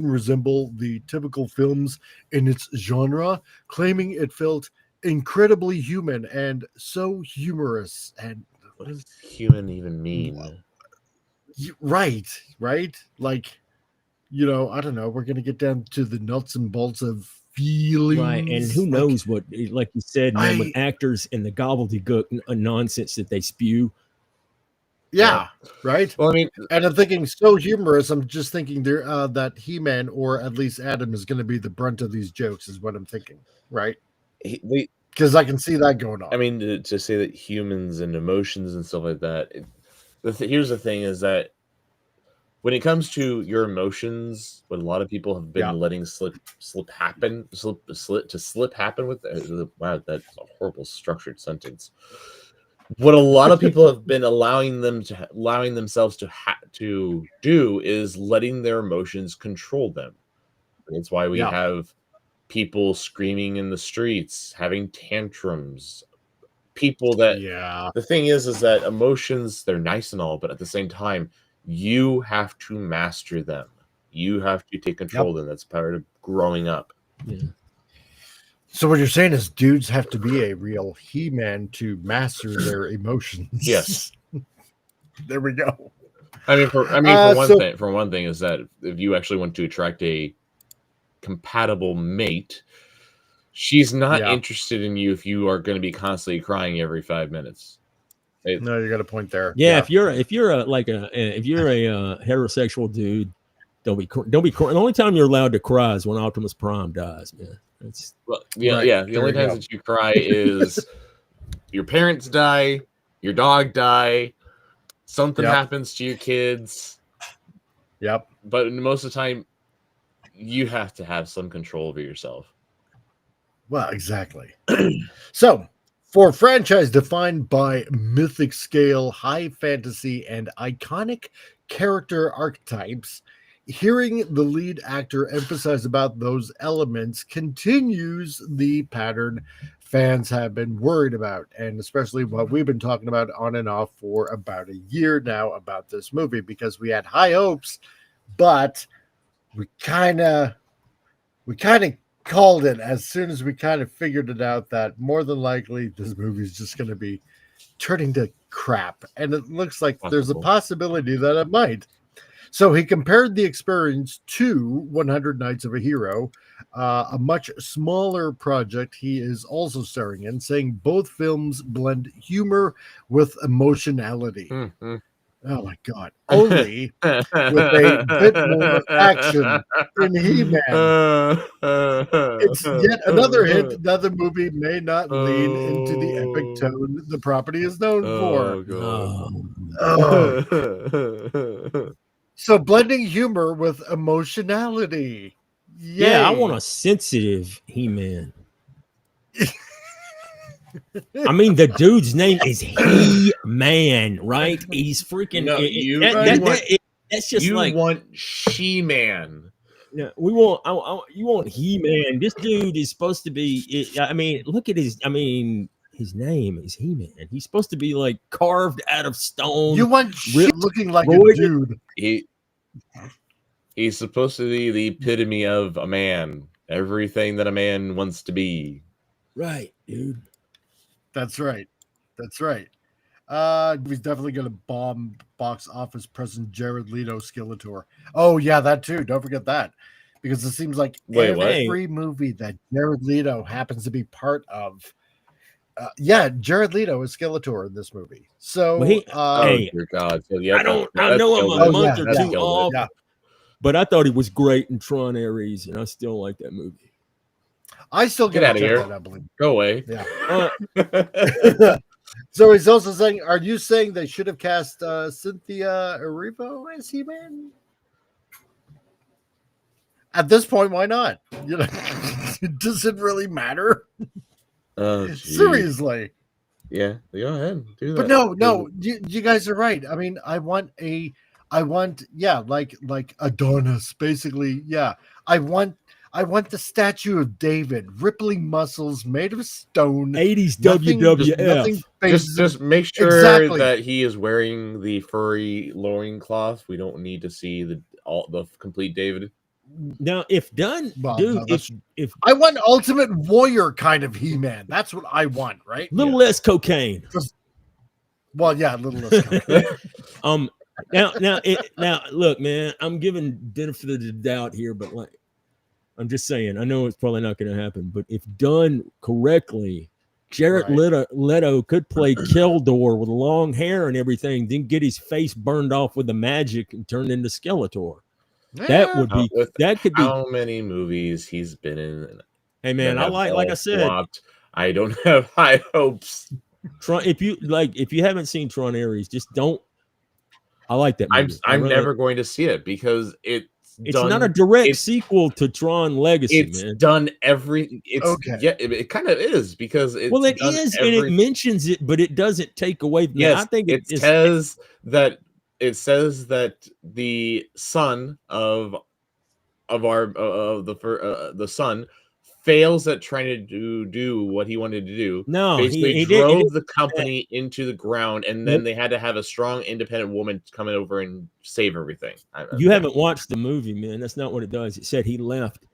resemble the typical films in its genre, claiming it felt incredibly human and so humorous. And what does human even mean? Right. Like, I don't know. We're going to get down to the nuts and bolts of feelings. Right. And who knows what, like you said, man, with actors and the gobbledygook nonsense that they spew. Yeah. Right. Well, I mean, and I'm thinking so humorous. I'm just thinking there that He-Man or at least Adam is going to be the brunt of these jokes is what I'm thinking. Right. Because I can see that going on. I mean, to say that humans and emotions and stuff like that. Here's the thing: is that when it comes to your emotions, what a lot of people have been letting slip happen with. Wow, that's a horrible structured sentence. What a lot of people have been allowing themselves to do is letting their emotions control them. That's why we have people screaming in the streets, having tantrums, people that the thing is that emotions, they're nice and all, but at the same time, you have to master them. You have to take control of them. That's part of growing up. Yeah. So what you're saying is dudes have to be a real He-Man to master their emotions. Yes. There we go. For one thing is that if you actually want to attract a compatible mate, she's not interested in you if you are going to be constantly crying every 5 minutes. No, you got a point there. Yeah, if you're a heterosexual dude, don't be crying. The only time you're allowed to cry is when Optimus Prime dies, man. The only times that you cry is your parents die, your dog die, something happens to your kids. Yep. But most of the time, you have to have some control over yourself. Well, exactly. So, for a franchise defined by mythic scale, high fantasy, and iconic character archetypes, hearing the lead actor emphasize about those elements continues the pattern fans have been worried about, and especially what we've been talking about on and off for about a year now about this movie, because we had high hopes, but we kind of called it as soon as we kind of figured it out that more than likely this movie is just going to be turning to crap, and it looks like there's a possibility that it might. So he compared the experience to 100 Nights of a Hero, a much smaller project he is also starring in, saying both films blend humor with emotionality. Mm-hmm. Oh my God. Only with a bit more action in He-Man. It's yet another hint that the movie may not lean into the epic tone the property is known for. So blending humor with emotionality. Yay. Yeah, I want a sensitive He-Man. I mean, the dude's name is He-Man, right? He's freaking. No, That's just you like want She-Man. Yeah, we want. You want He-Man. This dude is supposed to be. I mean, look at his. I mean, his name is He-Man. He's supposed to be like carved out of stone. You want looking like a dude. He's supposed to be the epitome of a man. Everything that a man wants to be. Right, dude. That's right. That's right. He's definitely going to bomb box office present Jared Leto Skeletor. Oh yeah, that too. Don't forget that, because it seems like every movie that Jared Leto happens to be part of. Jared Leto is Skeletor in this movie. So, oh dear God! So, yeah, I know I'm a month or two off, but I thought he was great in Tron Ares, and I still like that movie. I still get out of here. I believe. Go away. Yeah. So he's also saying, are you saying they should have cast Cynthia Erivo as He-Man? At this point, why not? You know, does it really matter? Seriously. Yeah, go ahead. Do that. But no, you guys are right. I mean, I want like Adonis, basically. Yeah. I want the statue of David, rippling muscles made of stone. 80s WWF. Just make sure that he is wearing the furry loincloth. We don't need to see the complete David. Now, if done, if I want Ultimate Warrior kind of He-Man, that's what I want, right? A little less cocaine. Well, yeah, a little less cocaine. Now, look, man, I'm giving benefit of the doubt here, but like, I'm just saying, I know it's probably not going to happen, but if done correctly, Jared Leto could play Keldor with long hair and everything, then get his face burned off with the magic and turn into Skeletor. That would be. That could be. How many movies he's been in? Hey man, I like I said, flopped. I don't have high hopes. If you haven't seen Tron Ares, just don't. I like that movie. I'm never going to see it because it's not a direct sequel to Tron Legacy. It's man. done every. Yeah, it kind of is because it is, and it mentions it, but it doesn't take away. Yes, I think it says that. It says that the son of the son fails at trying to do what he wanted to do. No, basically he drove the company into the ground, and then they had to have a strong, independent woman come over and save everything. You haven't watched the movie, man. That's not what it does. It said he left,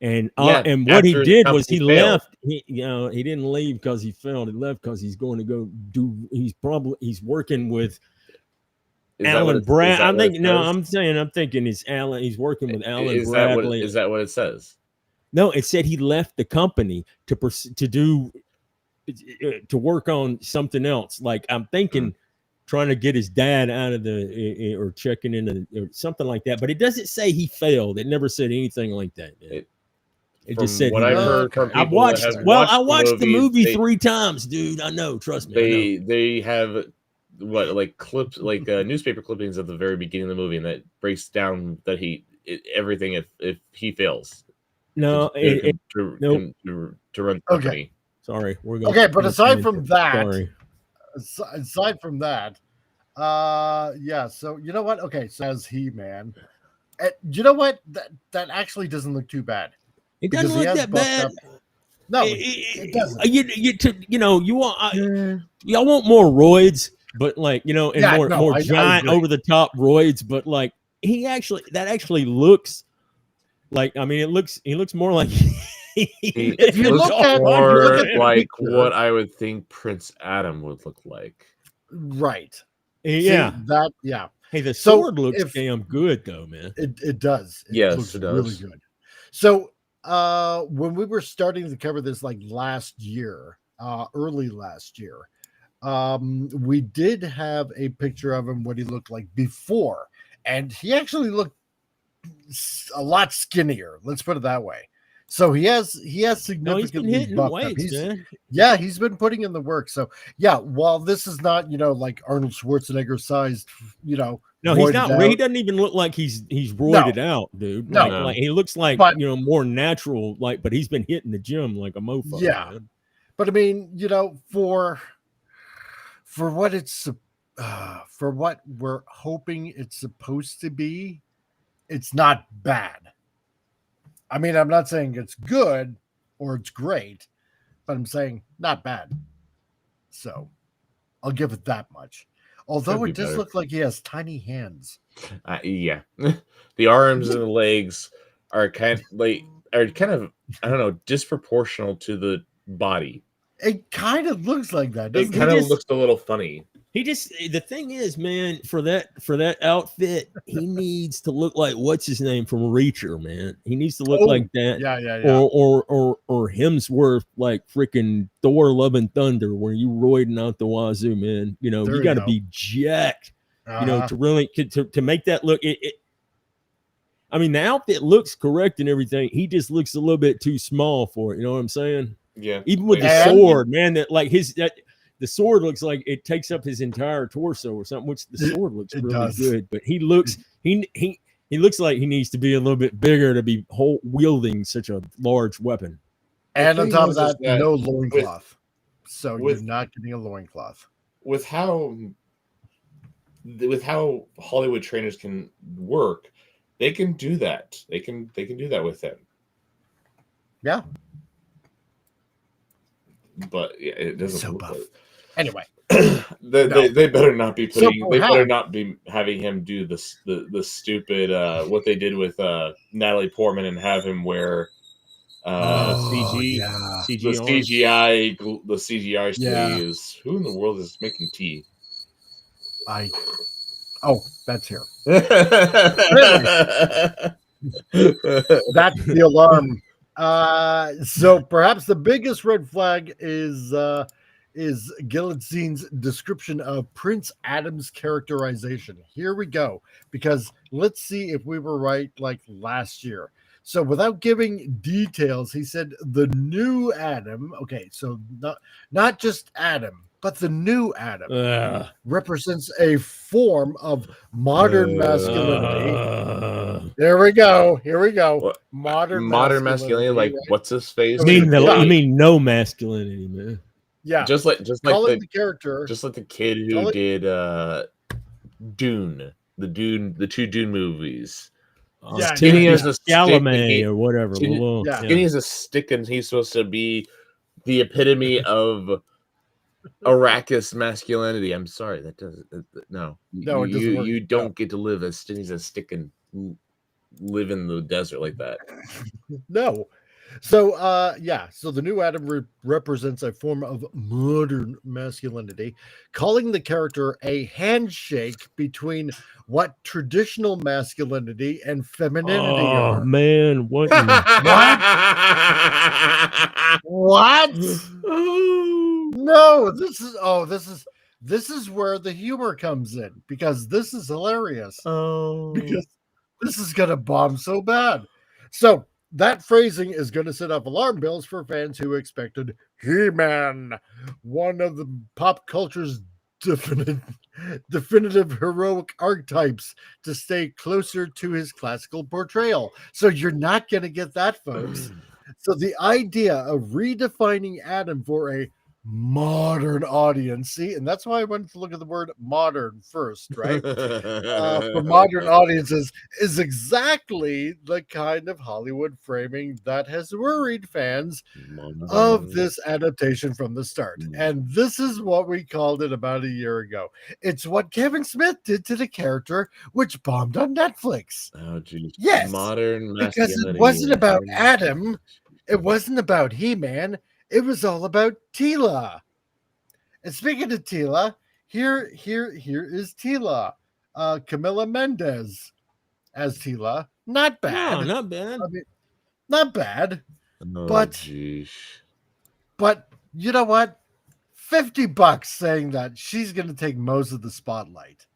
and what he did was he left. He didn't leave because he failed. He left because he's going to go do. He's working with. Alan Brad. I'm thinking it's Alan. He's working with Alan Bradley. Is that what it says? No, it said he left the company to work on something else. Like I'm thinking, trying to get his dad out of or checking into or something like that. But it doesn't say he failed. It never said anything like that. It just said what I've heard from people. I watched the movie 3 times, dude. I know. Trust me. They have. Clips newspaper clippings at the very beginning of the movie, and that breaks down that everything if he fails. No, to run the company. Sorry, we're going. Okay, but aside from that, so you know what? Okay, so as He-Man, you know what? That actually doesn't look too bad. It doesn't look that bad. No, it doesn't. Y'all want more roids. But more giant over the top roids, but like that actually looks like he looks more like if you look at more like what I would think Prince Adam would look like. Right. Yeah. Hey, the sword looks damn good though, man. It does. Yes, looks it does. Really good. So when we were starting to cover this like last year, early last year. We did have a picture of him, what he looked like before, and he actually looked a lot skinnier. Let's put it that way. So he has significantly buffed up. He's been putting in the work. So yeah, while this is not like Arnold Schwarzenegger sized, no, he's not. He doesn't even look like he's roided out, dude. Like he looks like more natural. But he's been hitting the gym like a mofo. Yeah. Man. But I mean, you know, for what it's for what we're hoping it's supposed to be, it's not bad. I mean, I'm not saying it's good or it's great, but I'm saying not bad. So I'll give it that much. Although it does look like he has tiny hands. Yeah, the arms and the legs are kind of I don't know, disproportional to the body. It kind of looks like that. It kind of looks a little funny. The thing is, man, for that outfit, he needs to look like what's his name from Reacher, man. He needs to look like that. Yeah. Or Hemsworth, like freaking Thor: Love and Thunder, where you roiding out the wazoo, man. You know, you got to be jacked, you know, to really to make that look. I mean, the outfit looks correct and everything. He just looks a little bit too small for it. You know what I'm saying? Yeah. Even with the sword, man, the sword looks like it takes up his entire torso or something, which the sword looks really good. But he looks he looks like he needs to be a little bit bigger to be wielding such a large weapon. And on top of that, no loincloth. So you're not getting a loincloth. With how Hollywood trainers can work, they can do that. They can do that with him. Yeah. But yeah, it doesn't so look buff. like. Anyway, they better not be putting. They better not be having him do the stupid what they did with Natalie Portman and have him wear CGI sleeves. Who in the world is making tea? That's here. That's the alarm. So perhaps the biggest red flag is Guillotine's description of Prince Adam's characterization. Here we go, because let's see if we were right like last year. So without giving details, he said the new Adam, okay, so not just Adam, but the new Adam represents a form of modern masculinity. Here we go. What, modern masculinity, like right? What's his face? You mean no masculinity, man. Yeah. Just like the character. Just like the kid who did Dune, the two Dune movies. Skinny as a Chalamet or whatever. Skinny as a stick, and he's supposed to be the epitome of Arrakis masculinity. I'm sorry, that doesn't. No, you don't get to live as skinny as a stick and live in the desert like that. No. So so the new Adam represents a form of modern masculinity, calling the character a handshake between what traditional masculinity and femininity are. Oh man, what? What? No, this is where the humor comes in, because this is hilarious. Because this is gonna bomb so bad. So that phrasing is going to set off alarm bells for fans who expected He-Man, one of the pop culture's definitive heroic archetypes, to stay closer to his classical portrayal. So you're not going to get that, folks. So the idea of redefining Adam for a modern audience, see, and that's why I wanted to look at the word modern first, right? For modern audiences is exactly the kind of Hollywood framing that has worried fans of this adaptation from the start. And this is what we called it about a year ago. It's what Kevin Smith did to the character, which bombed on Netflix. Oh, geez. Yes, modern because it wasn't about Adam, it wasn't about He-Man. It was all about Teela. And speaking of Teela, here is Teela. Camila Mendes as Teela. Not bad. No, not bad. I mean, not bad. Oh, but you know what? $50 saying that she's going to take most of the spotlight.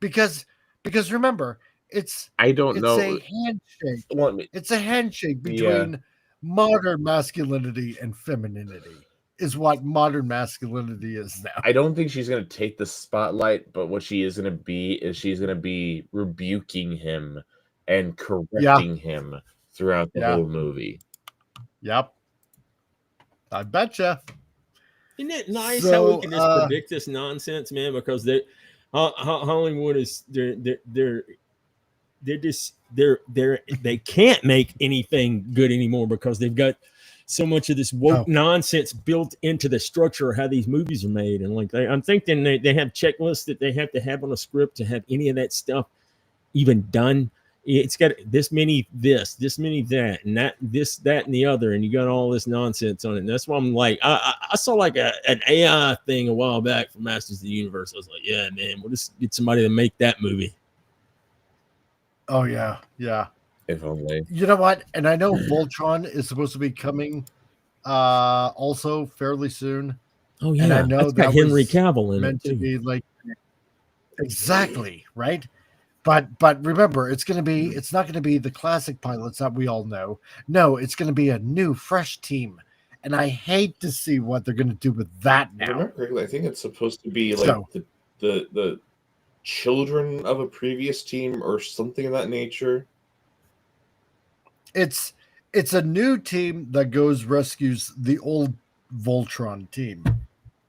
Because remember, it's a handshake. It's a handshake between modern masculinity and femininity is what modern masculinity is now. I don't think she's going to take the spotlight, but what she is going to be is she's going to be rebuking him and correcting him throughout the whole movie. Yep. I betcha. Isn't it nice So, how we can just predict this nonsense, man? Because Hollywood is they can't make anything good anymore because they've got so much of this woke nonsense built into the structure of how these movies are made. And like I'm thinking they have checklists that they have to have on a script to have any of that stuff even done. It's got this many this many that, and that this that and the other, and you got all this nonsense on it. And that's why I'm like, I saw like an AI thing a while back for Masters of the Universe. I was like, yeah, man, we'll just get somebody to make that movie. Oh yeah. If only. You know what? And I know Voltron is supposed to be coming also fairly soon. Oh yeah, and I know that's got Henry Cavill in meant it to too. be like exactly right. But remember, it's not going to be the classic pilots that we all know. No, it's going to be a new, fresh team, and I hate to see what they're going to do with that now. Remember correctly, I think it's supposed to be like the children of a previous team or something of that nature. It's a new team that rescues the old Voltron team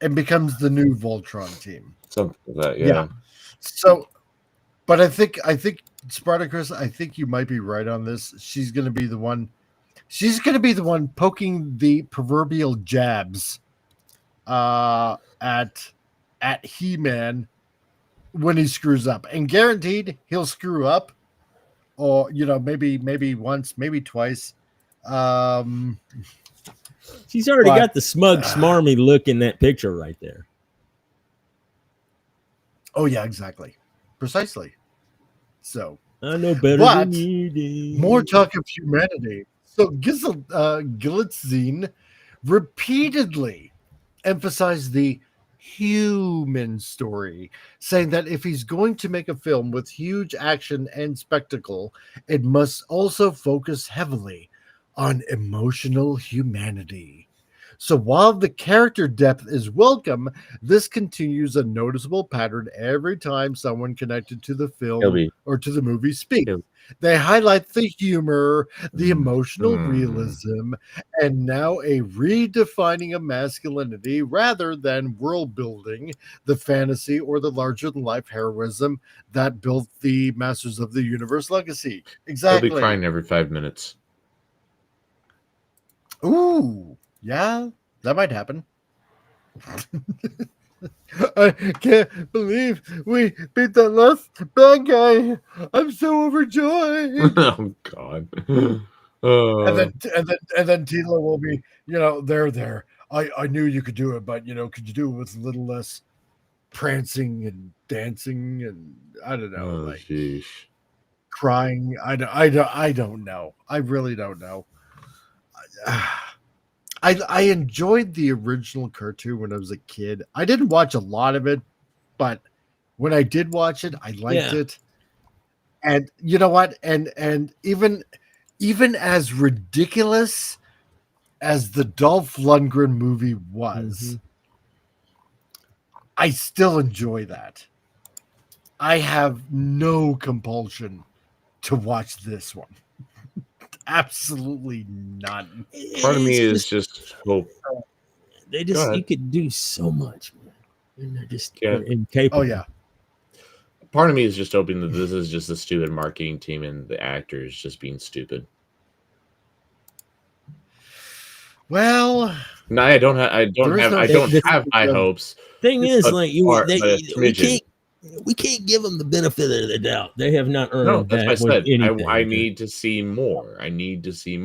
and becomes the new Voltron team. Something like that, yeah. So, but I think Spartacus, I think you might be right on this. She's going to be the one poking the proverbial jabs at He-Man when he screws up, and guaranteed he'll screw up, or maybe once, maybe twice. She's already got the smug, smarmy look in that picture right there. Oh yeah, exactly, precisely. So I know better than you do. More talk of humanity. So Gilitzine repeatedly emphasized the human story, saying that if he's going to make a film with huge action and spectacle, it must also focus heavily on emotional humanity. So while the character depth is welcome, this continues a noticeable pattern every time someone connected to the film or to the movie speaks. They highlight the humor, the emotional realism, and now a redefining of masculinity rather than world building, the fantasy or the larger-than-life heroism that built the Masters of the Universe legacy. Exactly. He'll be crying every 5 minutes. Ooh, yeah, that might happen. I can't believe we beat that last bad guy. I'm so overjoyed. Oh God. And then Tila will be, there. I knew you could do it, but could you do it with a little less prancing and dancing and I don't know, sheesh. Crying. I don't know. I really don't know. I enjoyed the original cartoon when I was a kid. I didn't watch a lot of it, but when I did watch it, I liked it. And you know what? And even as ridiculous as the Dolph Lundgren movie was, I still enjoy that. I have no compulsion to watch this one. Absolutely none. Part of me is just hope. You could do so much, man. And they're just incapable. Oh yeah. Part of me is just hoping that this is just a stupid marketing team and the actors just being stupid. Well, no, I don't have high hopes. Thing is, we can't give them the benefit of the doubt. They have not earned no, that's that. What I said. Anything. I need to see more. I need to see.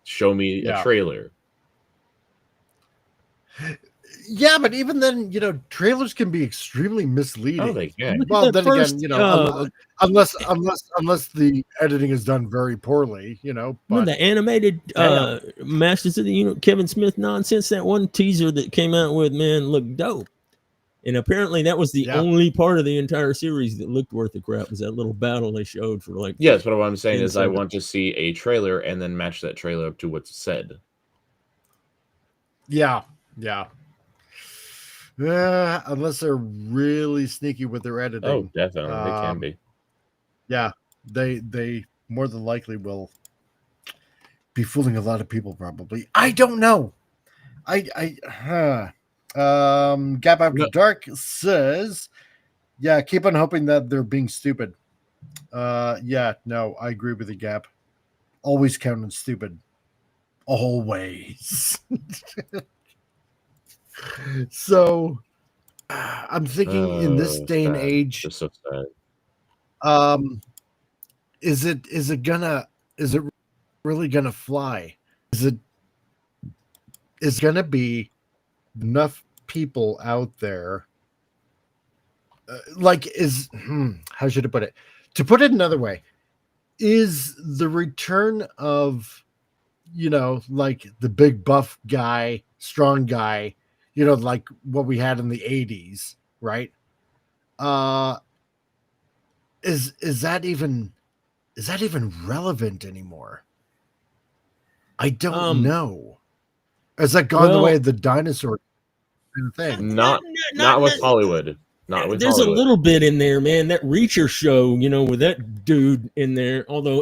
Show me a trailer. Yeah, but even then, trailers can be extremely misleading. Oh, they can. Well, then again, unless the editing is done very poorly, But the animated Masters of the Universe, Kevin Smith nonsense. That one teaser that came out with, man, looked dope. And apparently that was the only part of the entire series that looked worth the crap, was that little battle they showed for like. Yes, but what I'm saying is I want to see a trailer and then match that trailer up to what's said. Yeah. Unless they're really sneaky with their editing. Oh, definitely. They can be. Yeah, they more than likely will be fooling a lot of people, probably. I don't know. Gap After No. Dark says, yeah, keep on hoping that they're being stupid. Yeah, no, I agree with the Gap. Always count on stupid. Always. So I'm thinking in this day and age, It's so sad. is it really gonna fly? Is gonna be enough people out there? How should I put it? To put it another way, is the return of, like the big buff guy, strong guy, like what we had in the 80s, right? Is that even relevant anymore? I don't know. Has that gone the way of the dinosaur kind of thing? Not with Hollywood. Not with There's Hollywood. a little bit in there, man. That Reacher show, with that dude in there. Although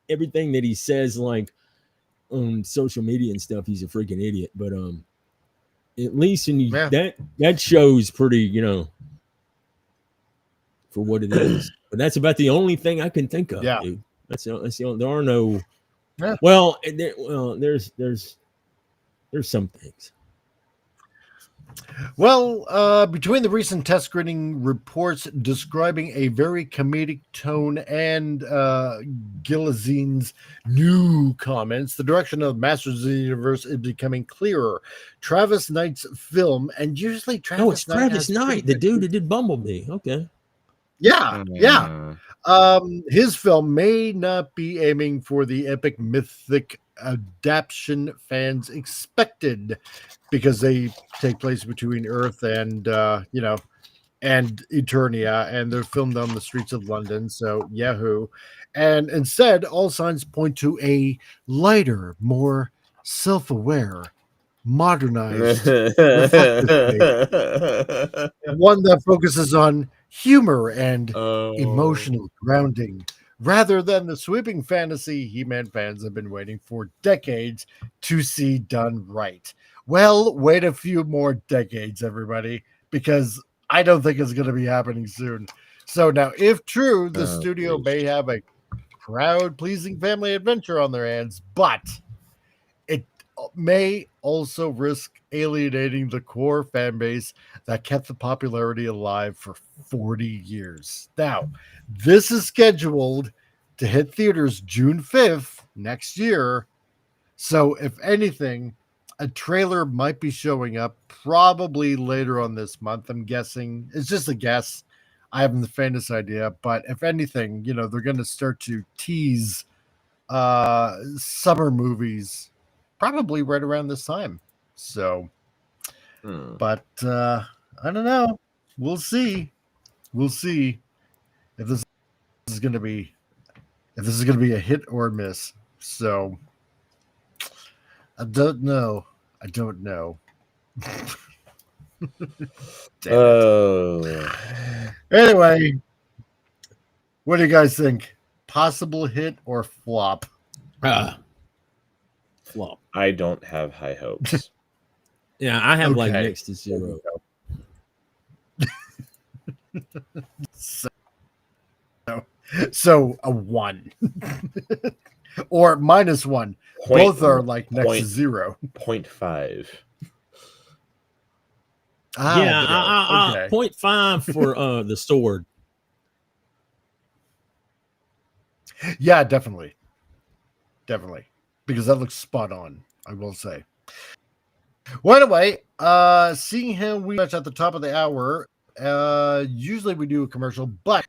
everything that he says, like on social media and stuff, he's a freaking idiot. But at least that show is pretty, for what it is. But that's about the only thing I can think of, dude. That's the only, there are no. Yeah. Well, there's some things. Well, between the recent test screening reports describing a very comedic tone and Gillizin's new comments, the direction of Masters of the Universe is becoming clearer. Travis Knight's film, and usually Travis Knight Travis Knight, the dude who did Bumblebee. Okay. Yeah. His film may not be aiming for the epic mythic adaptation fans expected, because they take place between Earth and and Eternia, and they're filmed on the streets of London. So Yahoo! And instead, all signs point to a lighter, more self-aware, modernized, reflective one that focuses on humor and emotional grounding, rather than the sweeping fantasy He-Man fans have been waiting for decades to see done right. Well, wait a few more decades, everybody, because I don't think it's going to be happening soon. So now, if true, the studio may have a crowd-pleasing family adventure on their hands, but it may also risk alienating the core fan base that kept the popularity alive for 40 years. Now, this is scheduled to hit theaters June 5th next year. So if anything, a trailer might be showing up probably later on this month. I'm guessing. It's just a guess. I haven't the faintest idea. But if anything, they're going to start to tease summer movies probably right around this time. So, but I don't know. We'll see. We'll see if this is going to be a hit or a miss. So I don't know. Anyway, what do you guys think? Possible hit or flop? Flop. I don't have high hopes. Yeah, I have like next to zero. So a 1 or -1. Both are like next to 0. 0.5. Yeah, 0.5 for the sword. Yeah, definitely. Because that looks spot on, I will say. Well, anyway, seeing how we much at the top of the hour, usually we do a commercial, but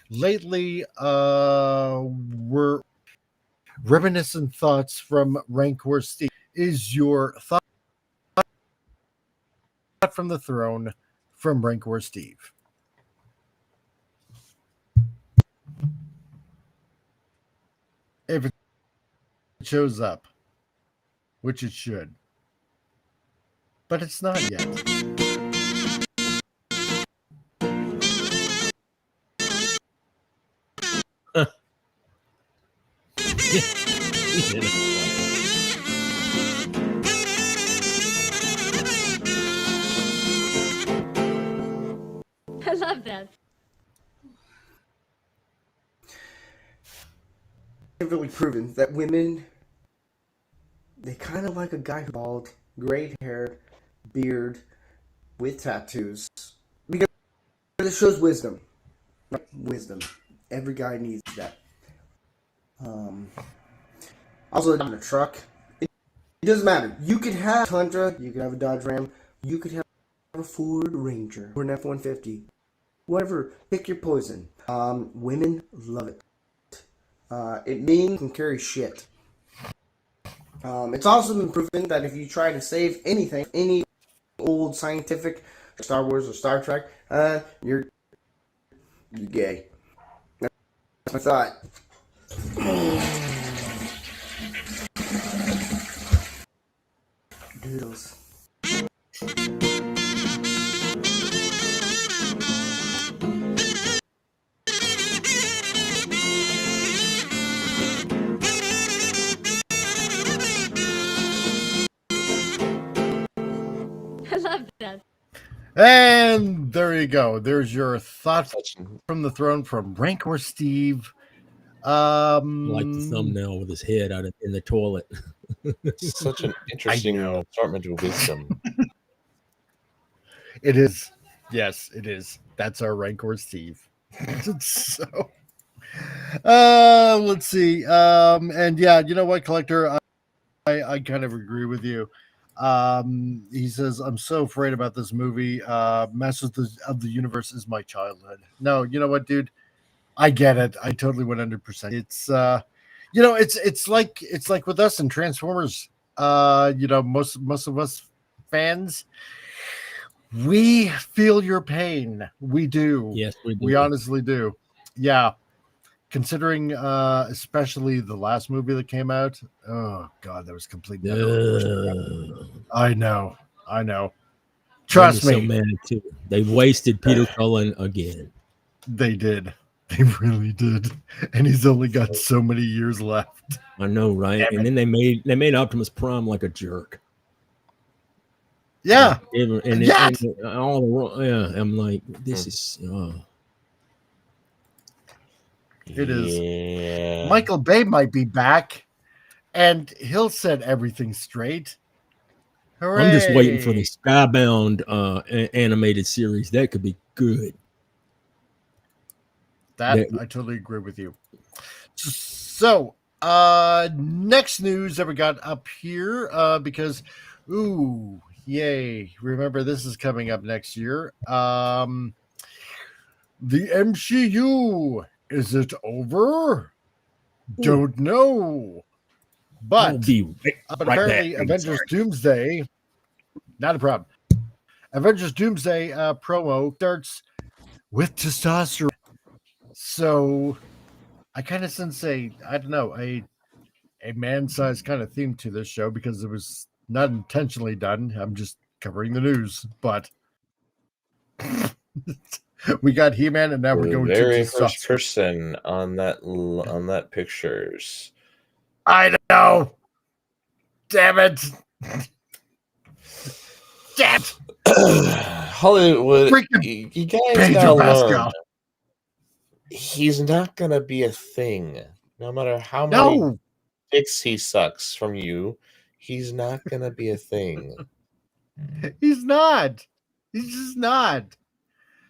lately we're reminiscent thoughts from Rancor Steve. Is your thought from the throne from Rancor Steve? If it shows up, which it should, but it's not yet. that. Really proven that women, they kind of like a guy who's bald, gray hair, beard, with tattoos. Because it shows wisdom. Right? Wisdom. Every guy needs that. Also, in a truck, it doesn't matter. You could have a Tundra, you could have a Dodge Ram, you could have a Ford Ranger or an F-150. Whatever. Pick your poison. Women love it. It means you can carry shit. It's also been proven that if you try to save anything, any old scientific, Star Wars or Star Trek, you're gay. That's my thought. Doodles. I love that. And there you go. There's your thoughts from the throne from Rancor Steve. Like the thumbnail with his head out in the toilet. Such an interesting assortment of wisdom. It is. Yes, it is. That's our Rancor Steve. So, let's see. And yeah, you know what, Collector? I kind of agree with you. He says, I'm so afraid about this movie. Masters of the Universe is my childhood. No, you know what, dude? I get it. I totally 100%. It's it's like with us and Transformers. Most of us fans, we feel your pain. We do. Yes, we do. We honestly do. Yeah. Considering especially the last movie that came out. Oh god, that was completely I know. Trust me. So mad too. They wasted Peter Cullen again. They did. They really did. And he's only got so many years left. I know, right? And then they made Optimus Prime like a jerk. Yeah. And all the I'm like, this is it is. Yeah. Michael Bay might be back and he'll set everything straight. Hooray. I'm just waiting for the Skybound animated series. That could be good. That I totally agree with you. So, next news that we got up here, because, ooh, yay. Remember, this is coming up next year. The MCU, is it over? Don't know. But apparently, Avengers Doomsday, not a problem. Avengers Doomsday promo starts with testosterone. So I kind of sense a man-sized kind of theme to this show because it was not intentionally done. I'm just covering the news, but we got He-Man, and now we're going to very first person on that pictures. I know. Damn it. Damn it. Hollywood, freaking you guys gotta learn. He's not gonna be a thing, no matter how many dicks he sucks from you. He's not gonna be a thing. He's not. He's just not.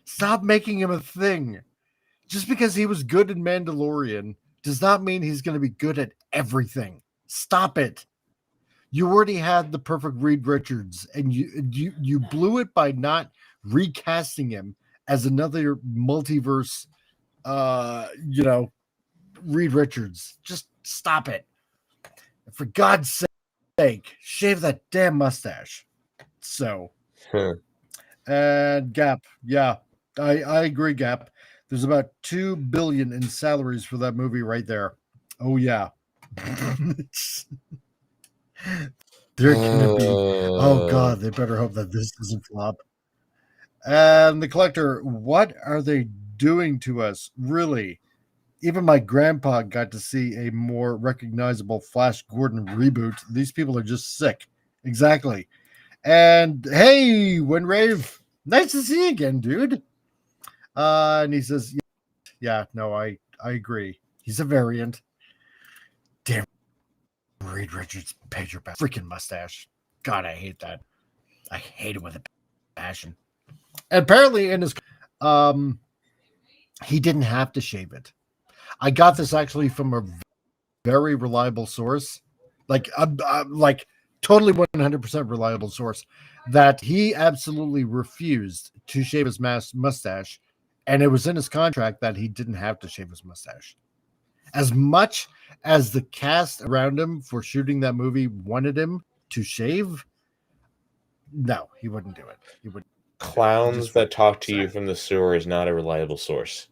Stop making him a thing. Just because he was good in Mandalorian does not mean he's going to be good at everything. Stop it. You already had the perfect Reed Richards, and you blew it by not recasting him as another multiverse. Reed Richards. Just stop it. For God's sake, shave that damn mustache. So, and Gap, yeah, I agree, Gap. There's about $2 billion in salaries for that movie right there. Oh yeah. They're gonna be. Oh god, they better hope that this doesn't flop. And the Collector, what are they doing to us? Really? Even my grandpa got to see a more recognizable Flash Gordon reboot. These people are just sick. Exactly. And hey, Winrave, nice to see you again, dude. And he says, yeah, no, I agree. He's a variant. Damn, Reed Richards, Pedro Pascal, freaking mustache. God, I hate that. I hate it with a passion. And apparently in his, he didn't have to shave it. I got this actually from a very reliable source, like totally 100% reliable source, that he absolutely refused to shave his mustache, and it was in his contract that he didn't have to shave his mustache. As much as the cast around him for shooting that movie wanted him to shave, no, he wouldn't do it. He would. Clowns that talk to you from the sewer is not a reliable source.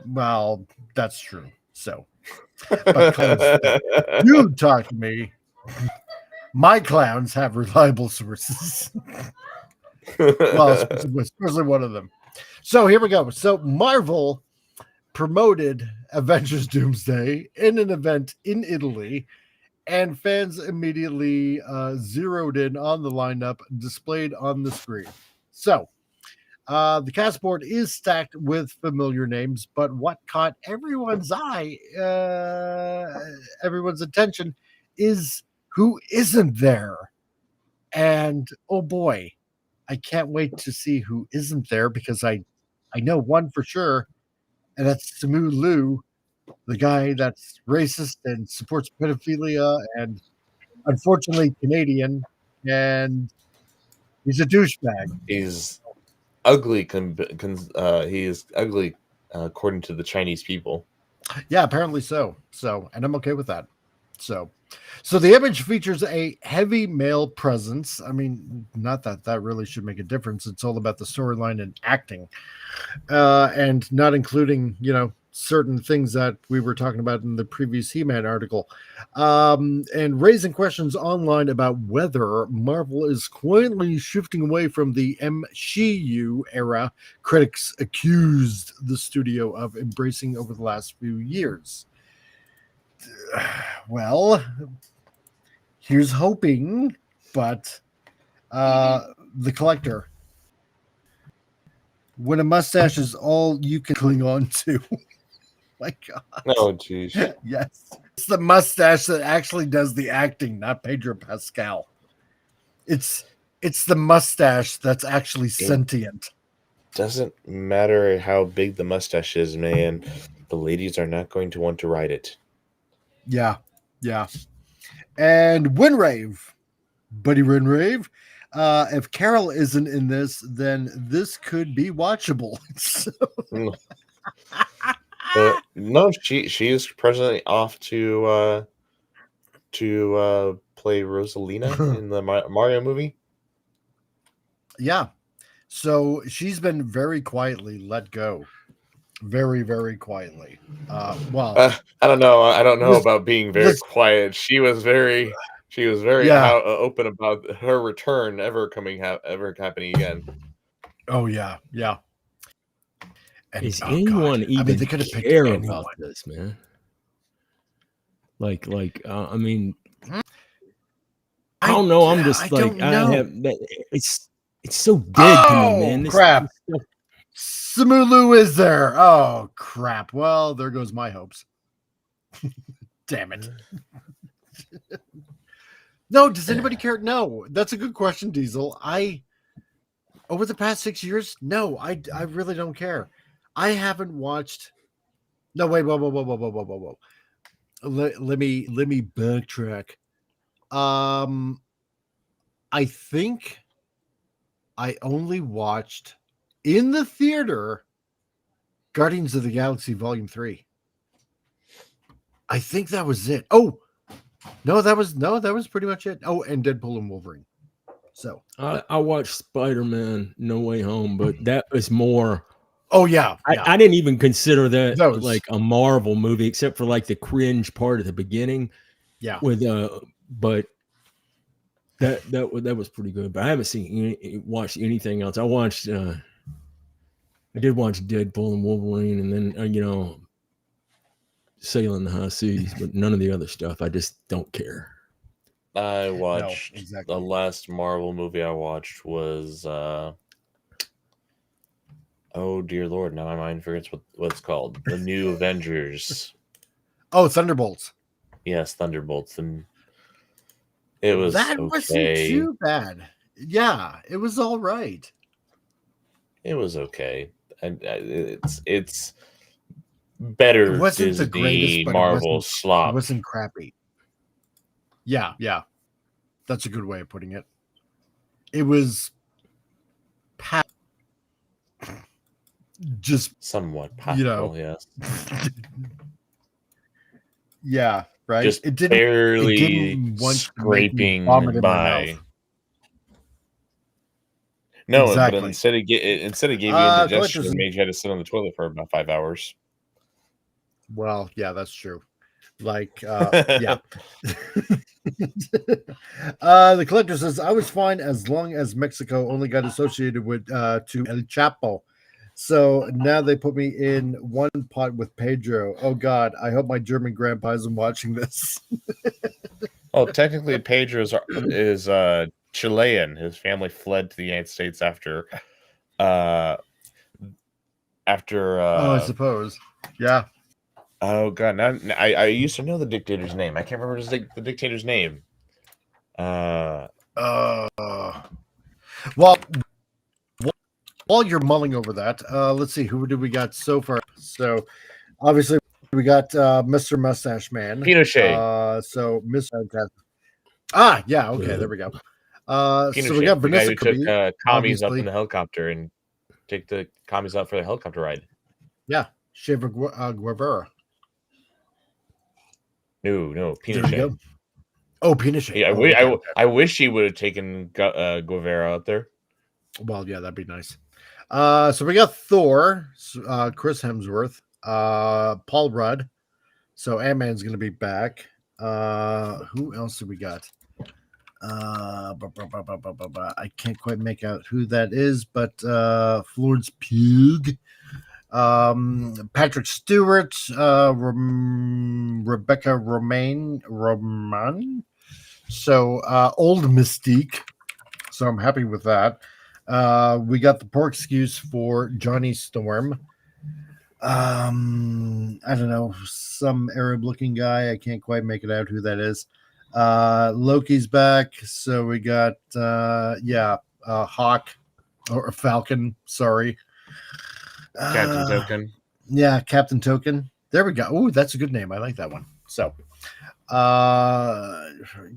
Well, that's true. So, but clowns, you talk to me. My clowns have reliable sources. Well, especially one of them. So here we go. So Marvel promoted Avengers Doomsday in an event in Italy, and fans immediately zeroed in on the lineup displayed on the screen. So the cast board is stacked with familiar names, but what caught everyone's attention is who isn't there. And oh boy, I can't wait to see who isn't there, because I know one for sure, and that's Simu Liu, the guy that's racist and supports pedophilia and unfortunately Canadian, and he's a douchebag. He's ugly. He is ugly according to the Chinese people. Yeah, apparently so. And I'm okay with that. So the image features a heavy male presence. I mean, not that really should make a difference. It's all about the storyline and acting, and not including, certain things that we were talking about in the previous He-Man article, and raising questions online about whether Marvel is quietly shifting away from the MCU era critics accused the studio of embracing over the last few years. Well, here's hoping, but the collector, when a mustache is all you can cling on to. My God. Oh, jeez. Yes. It's the mustache that actually does the acting, not Pedro Pascal. It's the mustache that's actually sentient. Doesn't matter how big the mustache is, man. The ladies are not going to want to ride it. Yeah. And Winrave, Buddy Winrave. If Carol isn't in this, then this could be watchable. No, she is presently off to play Rosalina in the Mario movie. Yeah, so she's been very quietly let go, very, very quietly. Well, I don't know. I don't know about being very quiet. She was very open about her return ever happening again. Oh yeah. And, is anyone even they could have care about this, man? I mean, I don't know. I'm just it's so dead to me, man. Crap. Simu Liu is there. Oh crap. Well, there goes my hopes. Damn it. No, does anybody care? No, that's a good question, Diesel. Over the past 6 years, no, I really don't care. I haven't watched. No, wait, whoa. Let me backtrack. I think I only watched in the theater Guardians of the Galaxy Volume 3. I think that was it. Oh, no, that was pretty much it. Oh, and Deadpool and Wolverine. So I watched Spider-Man No Way Home, but that was more. Oh yeah. I didn't even consider that like a Marvel movie, except for like the cringe part at the beginning. Yeah. With but that was pretty good. But I haven't watched anything else. I did watch Deadpool and Wolverine, and then Sailing the High Seas, but none of the other stuff. I just don't care. I watched the last Marvel movie I watched was Oh dear Lord! Now my mind forgets what it's called. The New Avengers. Oh, Thunderbolts. Yes, Thunderbolts, and it was that okay. wasn't too bad. Yeah, it was all right. It was okay, and it's better. It wasn't Disney, the greatest, but Marvel slop. It wasn't crappy. Yeah, that's a good way of putting it. It was just somewhat passable, yes. Yeah, right. Just it didn't barely scraping by. No, exactly. But instead of giving you indigestion, it made you had to sit on the toilet for about 5 hours. Well, yeah, that's true. Like, yeah. The collector says, I was fine as long as Mexico only got associated with to El Chapo. So now they put me in one pot with Pedro. Oh God, I hope my German grandpa isn't watching this. Well, technically, Pedro is Chilean. His family fled to the United States after. Oh, I suppose. Yeah. Oh God! Now I used to know the dictator's name. I can't remember the dictator's name. Well, while you're mulling over that, let's see, who did we got so far? So, obviously, we got Mr. Mustache Man, Pinochet. So Mr. Yeah, okay, there we go. So we got Vanessa who took commies up in the helicopter and take the commies out for the helicopter ride. Yeah, Che Guevara. No, Pinochet. Oh, Pinochet. Yeah, I wish he would have taken Guevara out there. Well, yeah, that'd be nice. So we got Thor, Chris Hemsworth, Paul Rudd. So Ant-Man's going to be back. Who else do we got? I can't quite make out who that is, but Florence Pugh, Patrick Stewart, Rebecca Roman. So old Mystique. So I'm happy with that. We got the poor excuse for Johnny Storm. I don't know, some Arab-looking guy. I can't quite make it out who that is. Loki's back, so we got Hawk or Falcon. Sorry, Captain Token. Yeah, Captain Token. There we go. Oh, that's a good name. I like that one. So,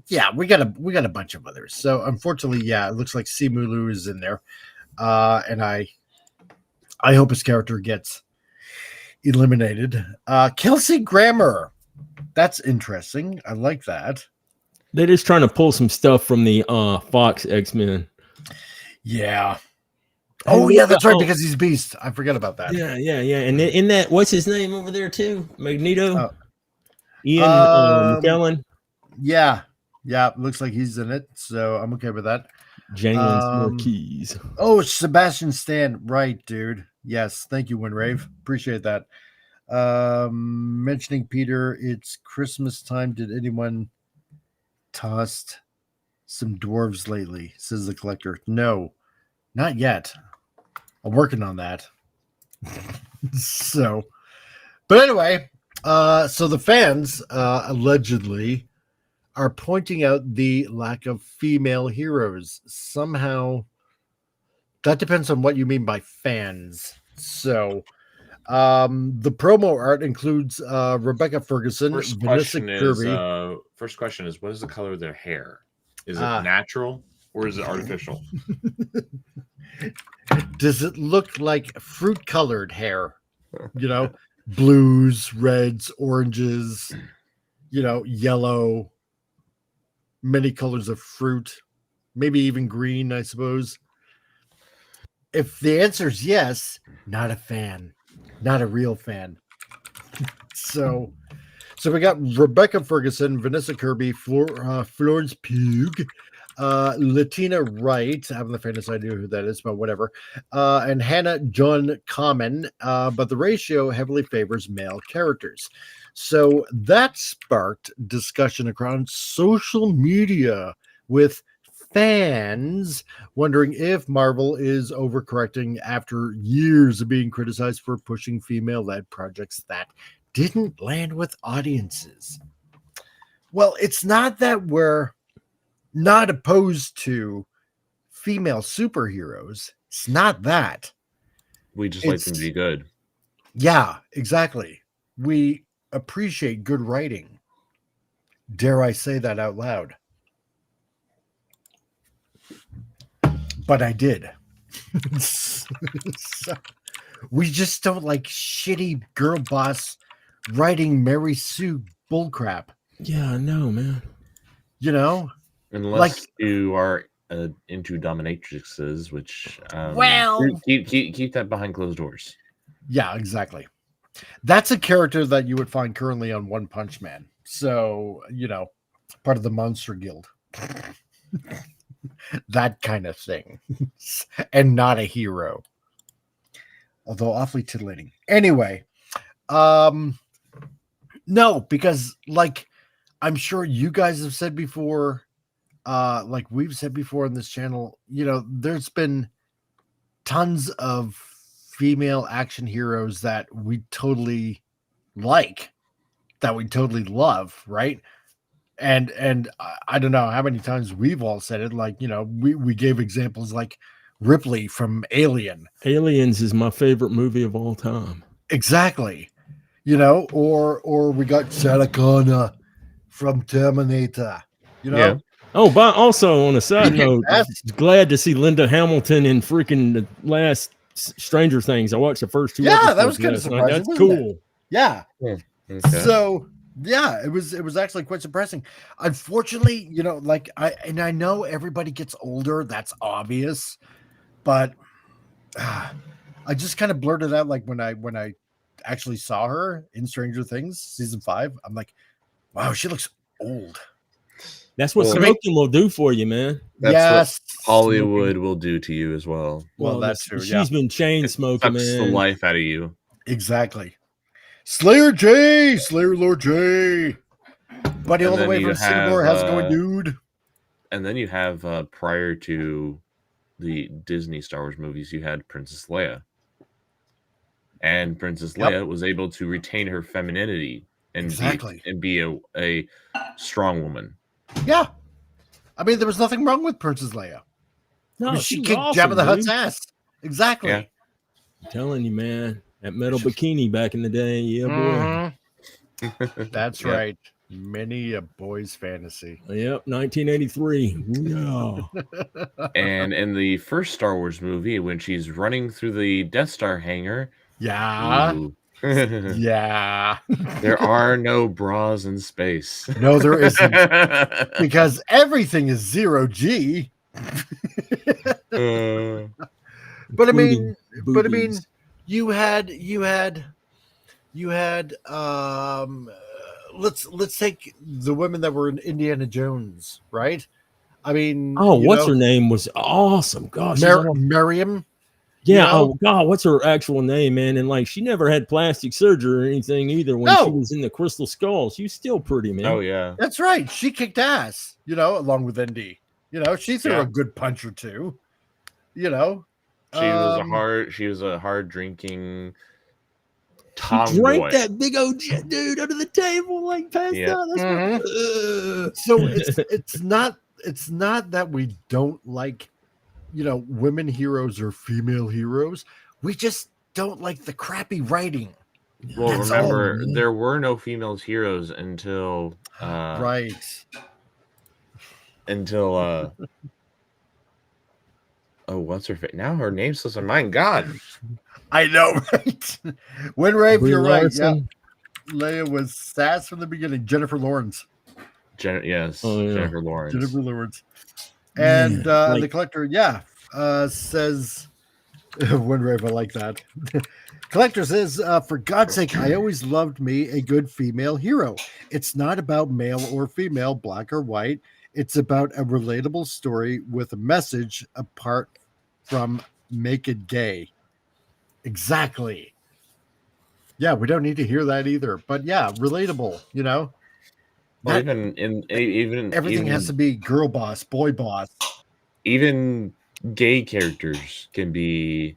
yeah, we got a bunch of others. So, unfortunately, yeah, it looks like Simu is in there, and I hope his character gets eliminated. Kelsey Grammer. That's interesting. I like that. They're just trying to pull some stuff from the Fox X-Men. Yeah. Oh, yeah, that's right, because he's Beast. I forget about that. Yeah. And in that, what's his name over there, too? Magneto? Ian McKellen? Yeah. Looks like he's in it, so I'm okay with that. James Marquise. Oh, Sebastian Stan. Right, dude. Yes. Thank you, Winrave. Appreciate that. Mentioning Peter, it's Christmas time. Did anyone tossed some dwarves lately? Says the collector. No, not yet. I'm working on that. So, but anyway, so the fans allegedly are pointing out the lack of female heroes. Somehow, that depends on what you mean by fans. So, the promo art includes Rebecca Ferguson, Vanessa Kirby. First question is, what is the color of their hair? Is it natural or is it artificial? Does it look like fruit colored hair? You know, blues, reds, oranges, yellow, many colors of fruit, maybe even green, I suppose. If the answer is yes, not a fan. Not a real fan. So we got Rebecca Ferguson, Vanessa Kirby, Florence Pugh, Latina Wright. I have the faintest idea who that is, but whatever. And Hannah John Common. But the ratio heavily favors male characters. So that sparked discussion across social media with fans wondering if Marvel is overcorrecting after years of being criticized for pushing female-led projects that didn't land with audiences. Well, it's not that we're not opposed to female superheroes. It's not that. We just like them to be good. Yeah, exactly. We appreciate good writing. Dare I say that out loud? But I did. So, we just don't like shitty girl boss writing Mary Sue bullcrap. Yeah, I know, man. You know? Unless you are into dominatrixes, which keep that behind closed doors. Yeah, exactly. That's a character that you would find currently on One Punch Man. So, part of the Monster Guild. That kind of thing. And not a hero. Although awfully titillating. Anyway, no, because I'm sure you guys have said before, like we've said before on this channel, there's been tons of female action heroes that we totally like, that we totally love, right? And I don't know how many times we've all said it, we gave examples like Ripley from Alien. Aliens is my favorite movie of all time. Exactly. Or we got Sarah Connor from Terminator. Yeah. Oh, but also on a side note, glad to see Linda Hamilton in freaking the last Stranger Things. I watched the first two. Yeah, that was kind of surprising. That's cool. It? Yeah. Okay. So yeah, it was actually quite surprising. Unfortunately, I know everybody gets older. That's obvious, but I just kind of blurted out when I actually saw her in Stranger Things season 5. I'm like, wow, she looks old. That's what smoking will do for you, man. That's what Hollywood will do to you as well. Well, that's true. She's been chain smoking, man. Sucks the life out of you. Exactly. Slayer Lord J. Buddy, all the way from Singapore. How's it going, dude? And then you have, prior to the Disney Star Wars movies, you had Princess Leia. And Princess Leia was able to retain her femininity and be a strong woman. Yeah. I mean, there was nothing wrong with Princess Leia. No, she kicked Jabba the Hutt's ass. Exactly. Yeah. I'm telling you, man. That metal bikini back in the day. Yeah, boy. That's right. Many a boy's fantasy. Yep, 1983. Yeah. And in the first Star Wars movie, when she's running through the Death Star hangar. Yeah. Yeah. There are no bras in space. No, there isn't. Because everything is 0G. But I mean, you had let's take the women that were in Indiana Jones, right? I mean, what's her name was awesome. Gosh, Miriam. Yeah. Oh God, what's her actual name, man? And she never had plastic surgery or anything either. When she was in the Crystal Skull, she was still pretty, man. Oh yeah, that's right. She kicked ass, along with ND. She threw a good punch or two. She was a hard drinking tomboy. She drank that big old dude under the table, passed out. That's so it's not that we don't like, women heroes or female heroes. We just don't like the crappy writing. Well, remember, there were no female heroes until what's her face? Now her name slips on mine. God, I know, right? Winrave, you're right. Yeah, Leia was sass from the beginning. Jennifer Lawrence. Jennifer Lawrence. Jennifer Lawrence. And the collector, says, Winrave, I like that. Collector says, for God's sake, I always loved me a good female hero. It's not about male or female, black or white. It's about a relatable story with a message apart from make it gay. Exactly. Yeah, we don't need to hear that either. But yeah, relatable, Well, even everything has to be girl boss, boy boss. even gay characters can be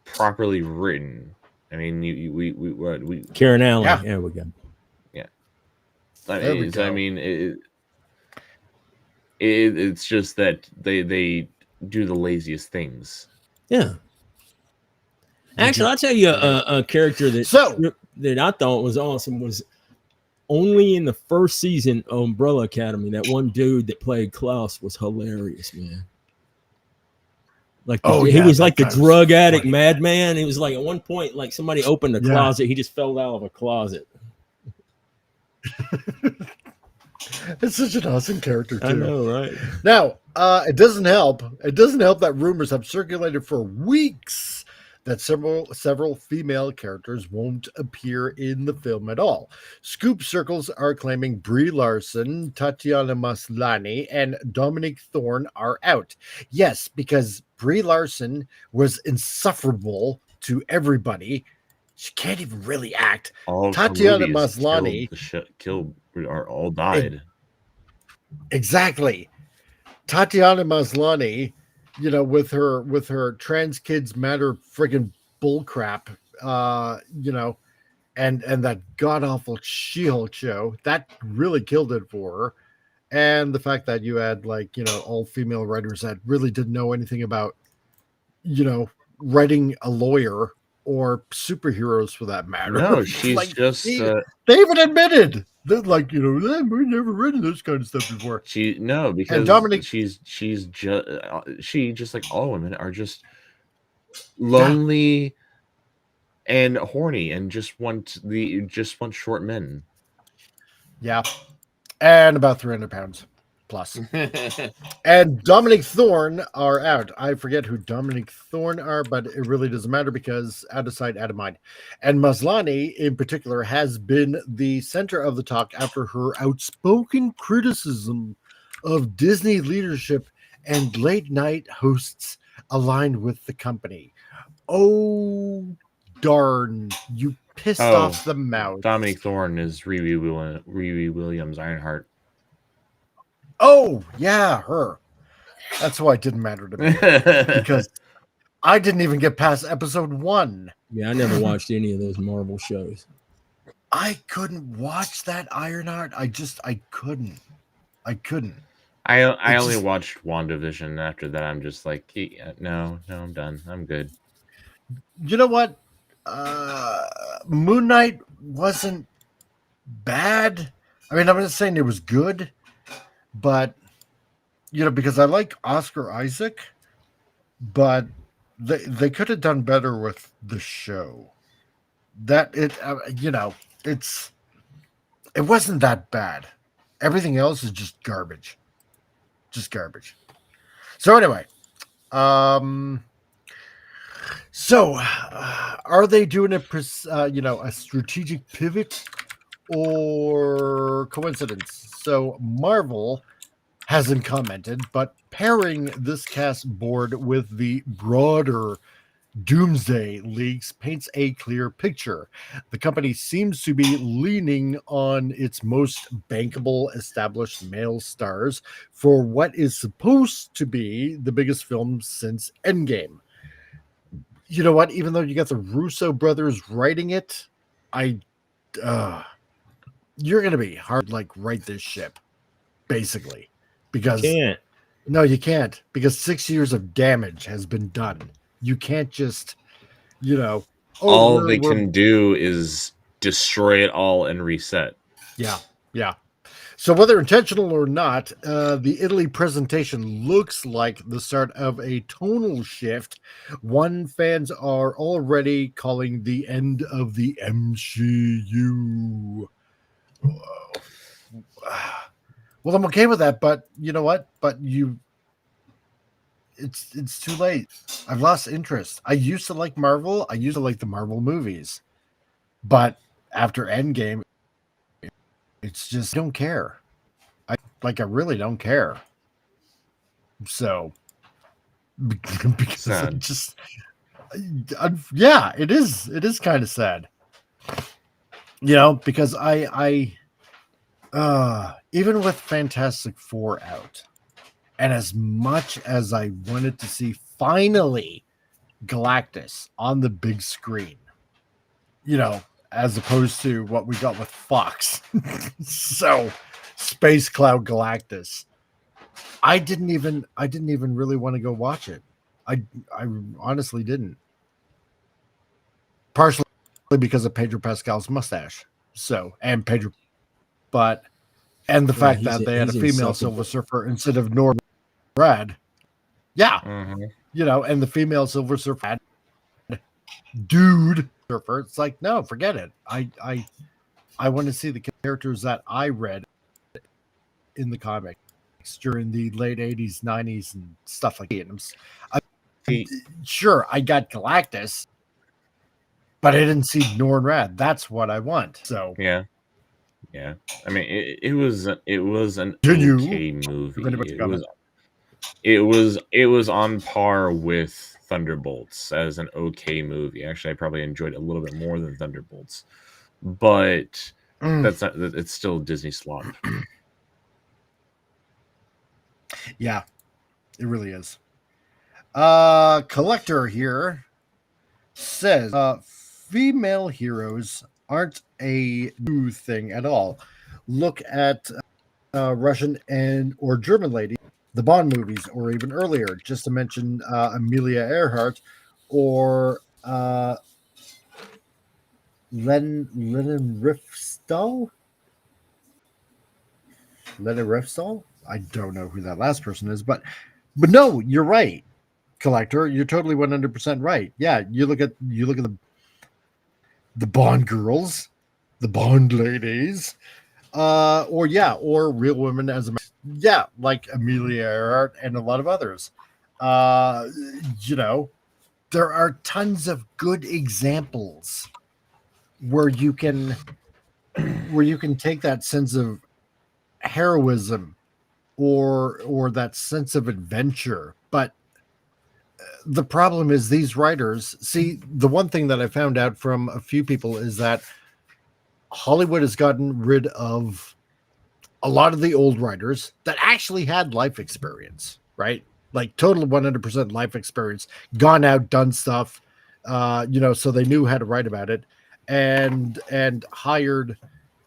properly written. I mean, we Karen Allen. Yeah, there we go. Yeah, I mean, it's just that they do the laziest things. Yeah. Actually, I'll tell you a character that I thought was awesome was only in the first season of Umbrella Academy. That one dude that played Klaus was hilarious, man. Like he was like the drug addict madman. He was like at one point, like somebody opened a closet, he just fell out of a closet. It's such an awesome character too. I know, right? Now, it doesn't help. It doesn't help that rumors have circulated for weeks that several female characters won't appear in the film at all. Scoop circles are claiming Brie Larson, Tatiana Maslany, and Dominique Thorne are out. Yes, because Brie Larson was insufferable to everybody. She can't even really act. All Tatiana Maslany killed or all died. Exactly. Tatiana Maslany, you know, with her trans kids matter friggin' bullcrap, you know, and that god awful She-Hulk show that really killed it for her. And the fact that you had, like, you know, all female writers that really didn't know anything about, you know, writing a lawyer or superheroes for that matter. No, she's like, just they even admitted that, like, you know, we've never written this kind of stuff before. Because Dominic, she just like all women are just lonely and horny and just want short men. Yeah, and about 300 pounds plus. And Dominique Thorne are out. I forget who Dominique Thorne are, but it really doesn't matter because out of sight, out of mind. And Maslany, in particular, has been the center of the talk after her outspoken criticism of Disney leadership and late night hosts aligned with the company. Oh, darn. You pissed off the mouth. Dominique Thorne is Riri Williams Ironheart. Oh, yeah, her. That's why it didn't matter to me. Because I didn't even get past episode 1. Yeah, I never watched any of those Marvel shows. I couldn't watch that Ironheart. I couldn't. I only watched WandaVision. After that, I'm just like, no, I'm done. I'm good. You know what? Moon Knight wasn't bad. I mean, I'm not saying it was good, but, you know, because I like Oscar Isaac, but they could have done better with the show. That you know, it wasn't that bad. Everything else is just garbage. So anyway, are they doing a strategic pivot or coincidence? So Marvel hasn't commented, but pairing this cast board with the broader Doomsday leaks paints a clear picture. The company seems to be leaning on its most bankable established male stars for what is supposed to be the biggest film since Endgame. You know what? Even though you got the Russo brothers writing it, you're going to be hard, like, right this ship, basically. Because you can't. Because 6 years of damage has been done. You can't just, you know. All they can do is destroy it all and reset. Yeah. So whether intentional or not, the Italy presentation looks like the start of a tonal shift. One fans are already calling the end of the MCU. Well, I'm okay with that, but you know what? It's too late. I've lost interest. I used to like Marvel. I used to like the Marvel movies. But after Endgame, it's just, I don't care. I really don't care. So, because sad. it just, yeah, it is kind of sad. You know, because I even with Fantastic Four out, And as much as I wanted to see finally Galactus on the big screen, you know, as opposed to what we got with Fox. So Space Cloud Galactus. I didn't even really want to go watch it. I honestly didn't. Partially because of Pedro Pascal's mustache. So, and Pedro, but, and the fact that they had a female Silver Surfer instead of Nora Rad. Yeah. You know, and the female Silver Surfer dude surfer. It's like, no, forget it. I want to see the characters that I read in the comics during the late 80s, 90s, and stuff like that. Sure, I got Galactus, but I didn't see Norn Rad. That's what I want. So yeah. I mean, it was an okay movie. It was on par with Thunderbolts as an okay movie. Actually, I probably enjoyed it a little bit more than Thunderbolts, but it's still Disney slop. Yeah, it really is. Collector here says female heroes aren't a new thing at all. Look at Russian and or German lady, the Bond movies, or even earlier, just to mention Amelia Earhart or Lennon Riefenstahl. I don't know who that last person is, but no, you're right, Collector. You're totally 100% right. Yeah, you look at the Bond girls, the Bond ladies, or real women as like Amelia Earhart and a lot of others. You know, there are tons of good examples where you can take that sense of heroism or that sense of adventure. But the problem is these writers, see, the one thing that I found out from a few people is that Hollywood has gotten rid of a lot of the old writers that actually had life experience, right? Like total 100% life experience, gone out, done stuff, you know, so they knew how to write about it, and hired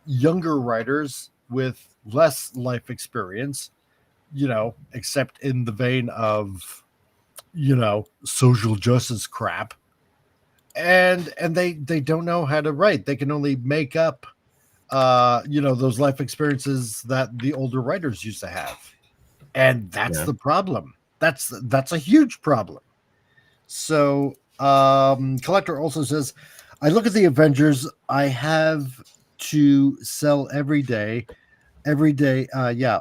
younger writers with less life experience, you know, except in the vein of, you know, social justice crap. And they don't know how to write. They can only make up, you know, those life experiences that the older writers used to have. And that's the problem. That's a huge problem. So Collector also says, I look at the Avengers, I have to sell every day,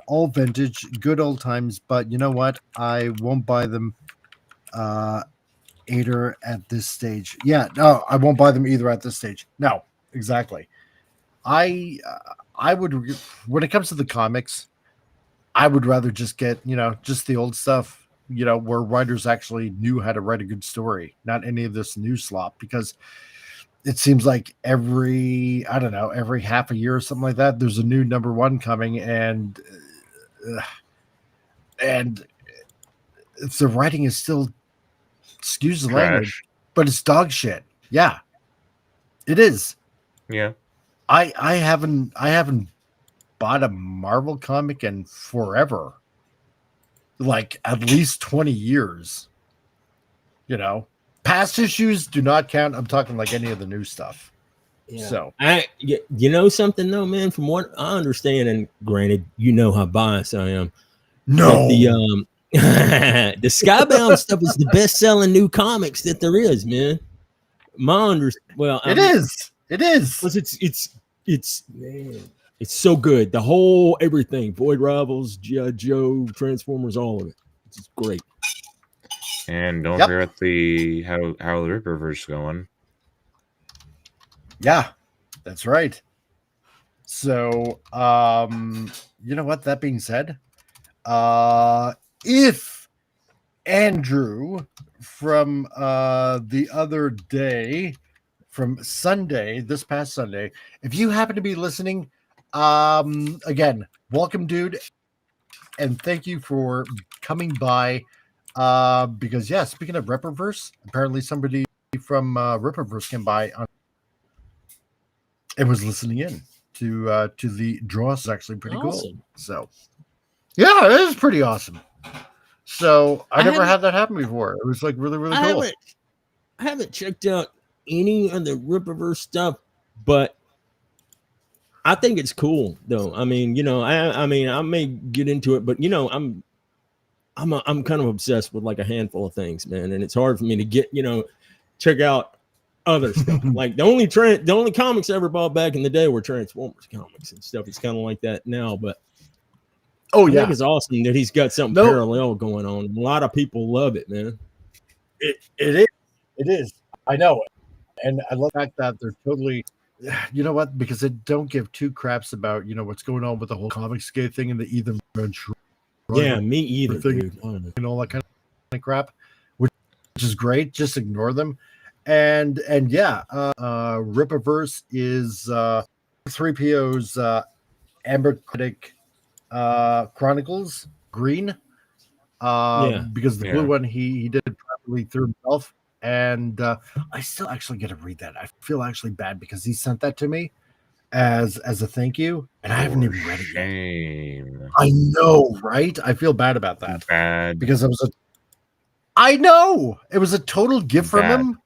all vintage, good old times, but you know what? I won't buy them either at this stage. Yeah, no, I won't buy them either at this stage. No, exactly. I would, when it comes to the comics, I would rather just get, you know, just the old stuff, you know, where writers actually knew how to write a good story, not any of this new slop, because it seems like every half a year or something like that, there's a new number one coming, and if the writing is still, excuse the language, but it's dog shit. Yeah, it is. Yeah. I haven't bought a Marvel comic in forever, like at least 20 years. You know, past issues do not count. I'm talking like any of the new stuff. Yeah. So you know something though, man, from what I understand, and granted, you know how biased I am. No, the Skybound stuff is the best selling new comics that there is, man. It is because it's so good. The whole everything, Void Rivals, G.I. Joe, Transformers, all of it. It's great. And don't forget the how the Ripperverse going. Yeah, that's right. So, you know what? That being said, if Andrew from the other day, from Sunday, this past Sunday, if you happen to be listening, again, welcome, dude. and thank you for coming by. Because yeah, speaking of Ripperverse, apparently somebody from Ripperverse came by and was listening in to the draw. It's actually pretty cool. So yeah, it is pretty awesome. So I never had that happen before. It was like really cool. I haven't checked out any of the Ripperverse stuff, but I think it's cool though. I mean, you know, I mean, I may get into it, but you know, I'm kind of obsessed with like a handful of things, man, and it's hard for me to get, you know, check out other stuff. Like the only comics I ever bought back in the day were Transformers comics and stuff. It's kind of like that now, but I think it's awesome that he's got something parallel going on. A lot of people love it, man. It is. I know, and I love the fact that they're totally. You know what? Because they don't give two craps about, you know, what's going on with the whole comic skate thing and the Ethan. Yeah, me either, dude. And all that kind of crap, which is great. Just ignore them. And yeah, Ripperverse is 3PO's Amber Critic Chronicles Green. Because the blue one he did it properly through himself. And I still actually get to read that. I feel actually bad because he sent that to me as a thank you, and I haven't even read it yet. I know, right? I feel bad about that. Because I know it was a total gift from him.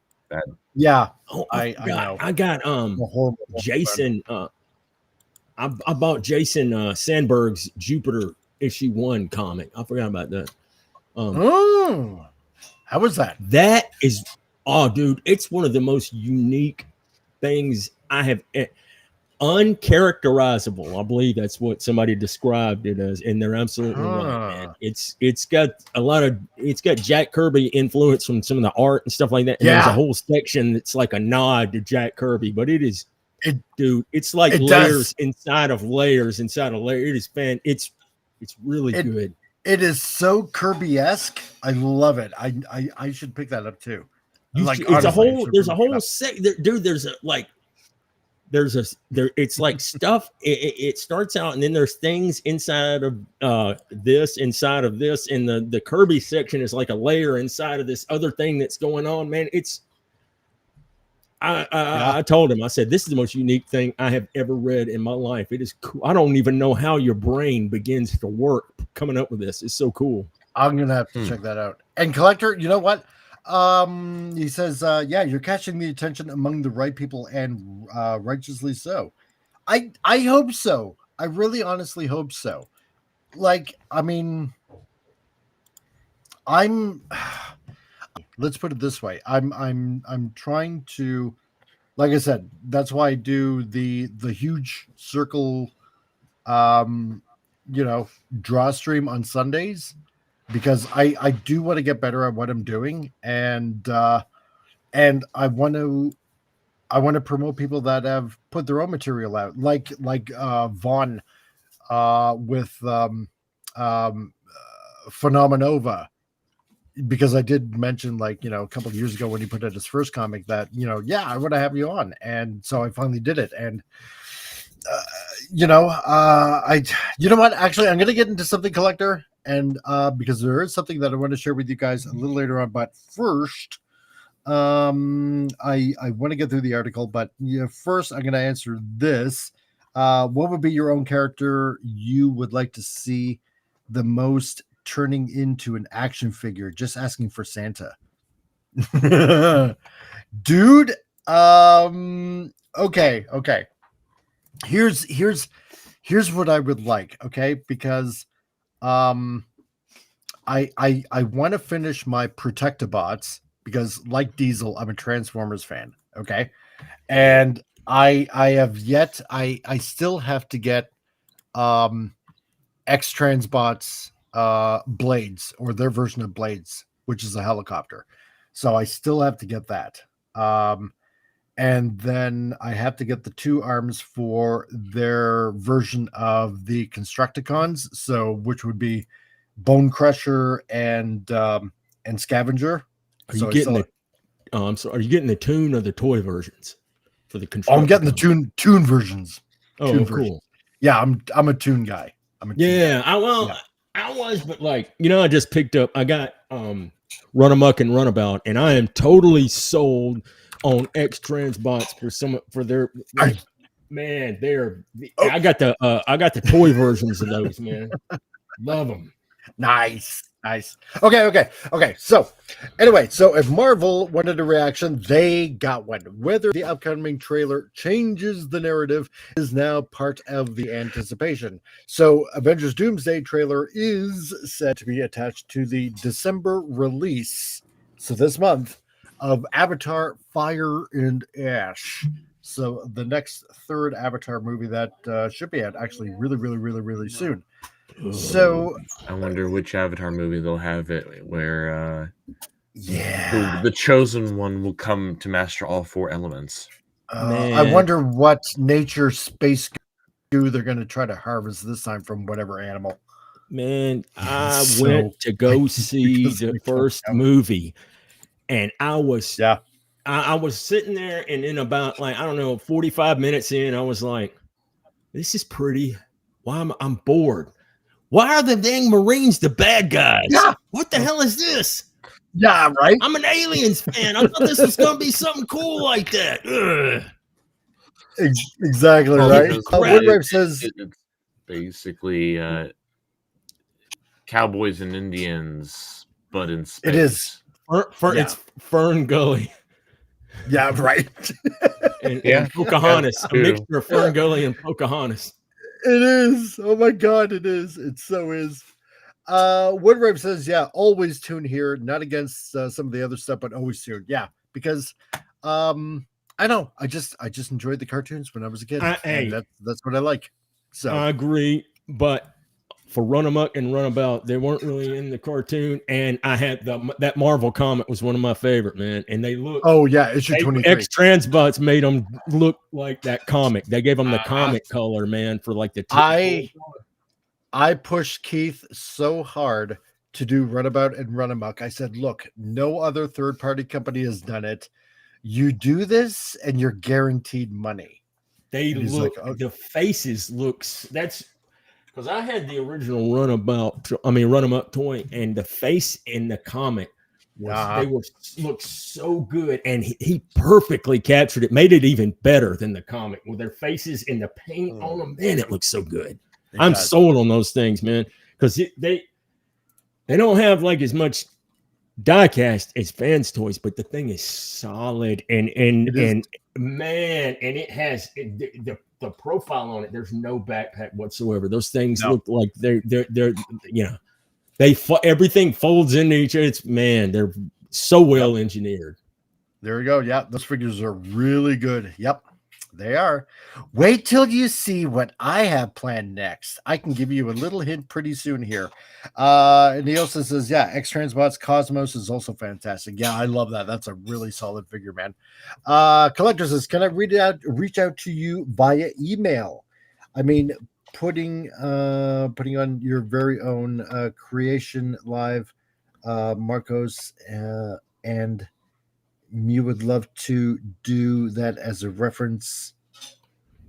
Yeah. Oh, I know. I got Jason. I bought Jason Sandberg's Jupiter issue 1 comic. I forgot about that. How was that? That is, dude, it's one of the most unique things I have. Uncharacterizable. I believe that's what somebody described it as, and they're absolutely right, man. It's got Jack Kirby influence from some of the art and stuff like that. And there's a whole section that's like a nod to Jack Kirby, but it's like layers inside of layers inside of layers. It's really good. It is so Kirby-esque. I love it. I should pick that up too. There's a whole it's like stuff. It starts out and then there's things inside of this, inside of this, and the Kirby section is like a layer inside of this other thing that's going on, man. I told him, I said, this is the most unique thing I have ever read in my life. It is cool. I don't even know how your brain begins to work coming up with this. It's so cool. I'm going to have to check that out. And Collector, you know what? He says, yeah, you're catching the attention among the right people and righteously so. I hope so. I really honestly hope so. Like, I mean, let's put it this way. I'm trying to, like I said, that's why I do the huge circle, draw stream on Sundays, because I do want to get better at what I'm doing, and I want to promote people that have put their own material out, like Vaughn with Phenomenova. Because I did mention, like, a couple of years ago when he put out his first comic that, I want to have you on. And so I finally did it. And, you know what? Actually, I'm going to get into something, Collector. And because there is something that I want to share with you guys a little later on. But first, I want to get through the article. But first, I'm going to answer this. What would be your own character you would like to see the most turning into an action figure? Just asking for Santa. Dude, okay. Here's what I would like, okay? Because I want to finish my Protectobots, because like Diesel, I'm a Transformers fan, okay? And I still have to get X-Transbots Blades, or their version of Blades, which is a helicopter. So I still have to get that. And then I have to get the 2 arms for their version of the Constructicons, so which would be Bone Crusher and Scavenger. Are you getting are you getting the Toon or the toy versions for the Constructicons? I'm getting the Toon versions. Oh, cool. Yeah, I'm a Toon guy. Yeah. I was, but like, I just picked up. I got Run Amok and Runabout, and I am totally sold on X Transbots for their man. I got the toy versions of those, man. Love them. Nice. Okay. So, anyway, if Marvel wanted a reaction, they got one. Whether the upcoming trailer changes the narrative is now part of the anticipation. So, Avengers Doomsday trailer is set to be attached to the December release, so this month, of Avatar: Fire and Ash. So, the next third Avatar movie that should be out actually really soon. So I wonder which Avatar movie they'll have it where the chosen one will come to master all 4 elements. I wonder what nature space goo they're going to try to harvest this time from whatever animal. Man, I went to go see the first movie, and I was I was sitting there, and in about 45 minutes in, I was like, this is pretty. Why I'm bored. Why are the dang Marines the bad guys? Yeah. What the hell is this? Yeah, right. I'm an Aliens fan. I thought this was going to be something cool like that. Exactly right. Woodward says it's basically cowboys and Indians, but in space. It is. It's Fern Gully. Yeah, right. and Pocahontas. A mixture of Fern Gully and Pocahontas. It is. Oh my God, it is. It so is. Woodward says, always tune here, not against some of the other stuff, but always tune. Yeah, because I know I just enjoyed the cartoons when I was a kid. That's what I like. So I agree, but for Run Amok and Runabout, they weren't really in the cartoon, and I had that Marvel comic was one of my favorite, man. And they look. Oh yeah, issue 23. X Transbots made them look like that comic. They gave them the comic color, man, for like the. I pushed Keith so hard to do Runabout and Run Amok. I said, look, no other third-party company has done it. You do this and you're guaranteed money. They look, like, the faces looks, that's because I had the original Run Amok toy, and the face in the comic looked so good, and he perfectly captured it, made it even better than the comic with their faces and the paint on them. Man, it looks so good. I'm sold on those things, man, because they don't have like as much die cast as fans toys, but the thing is solid and man, and it has the profile on it. There's no backpack whatsoever. Those things look like they're everything folds into each other. They're so well engineered. There we go. Yeah, those figures are really good. Yep. They are. Wait till you see what I have planned next. I can give you a little hint pretty soon here. And he also says, X Transbots Cosmos is also fantastic. Yeah, I love that. That's a really solid figure, man. Collector says, can I reach out to you via email? I mean, putting on your very own creation live, Marcos, and you would love to do that as a reference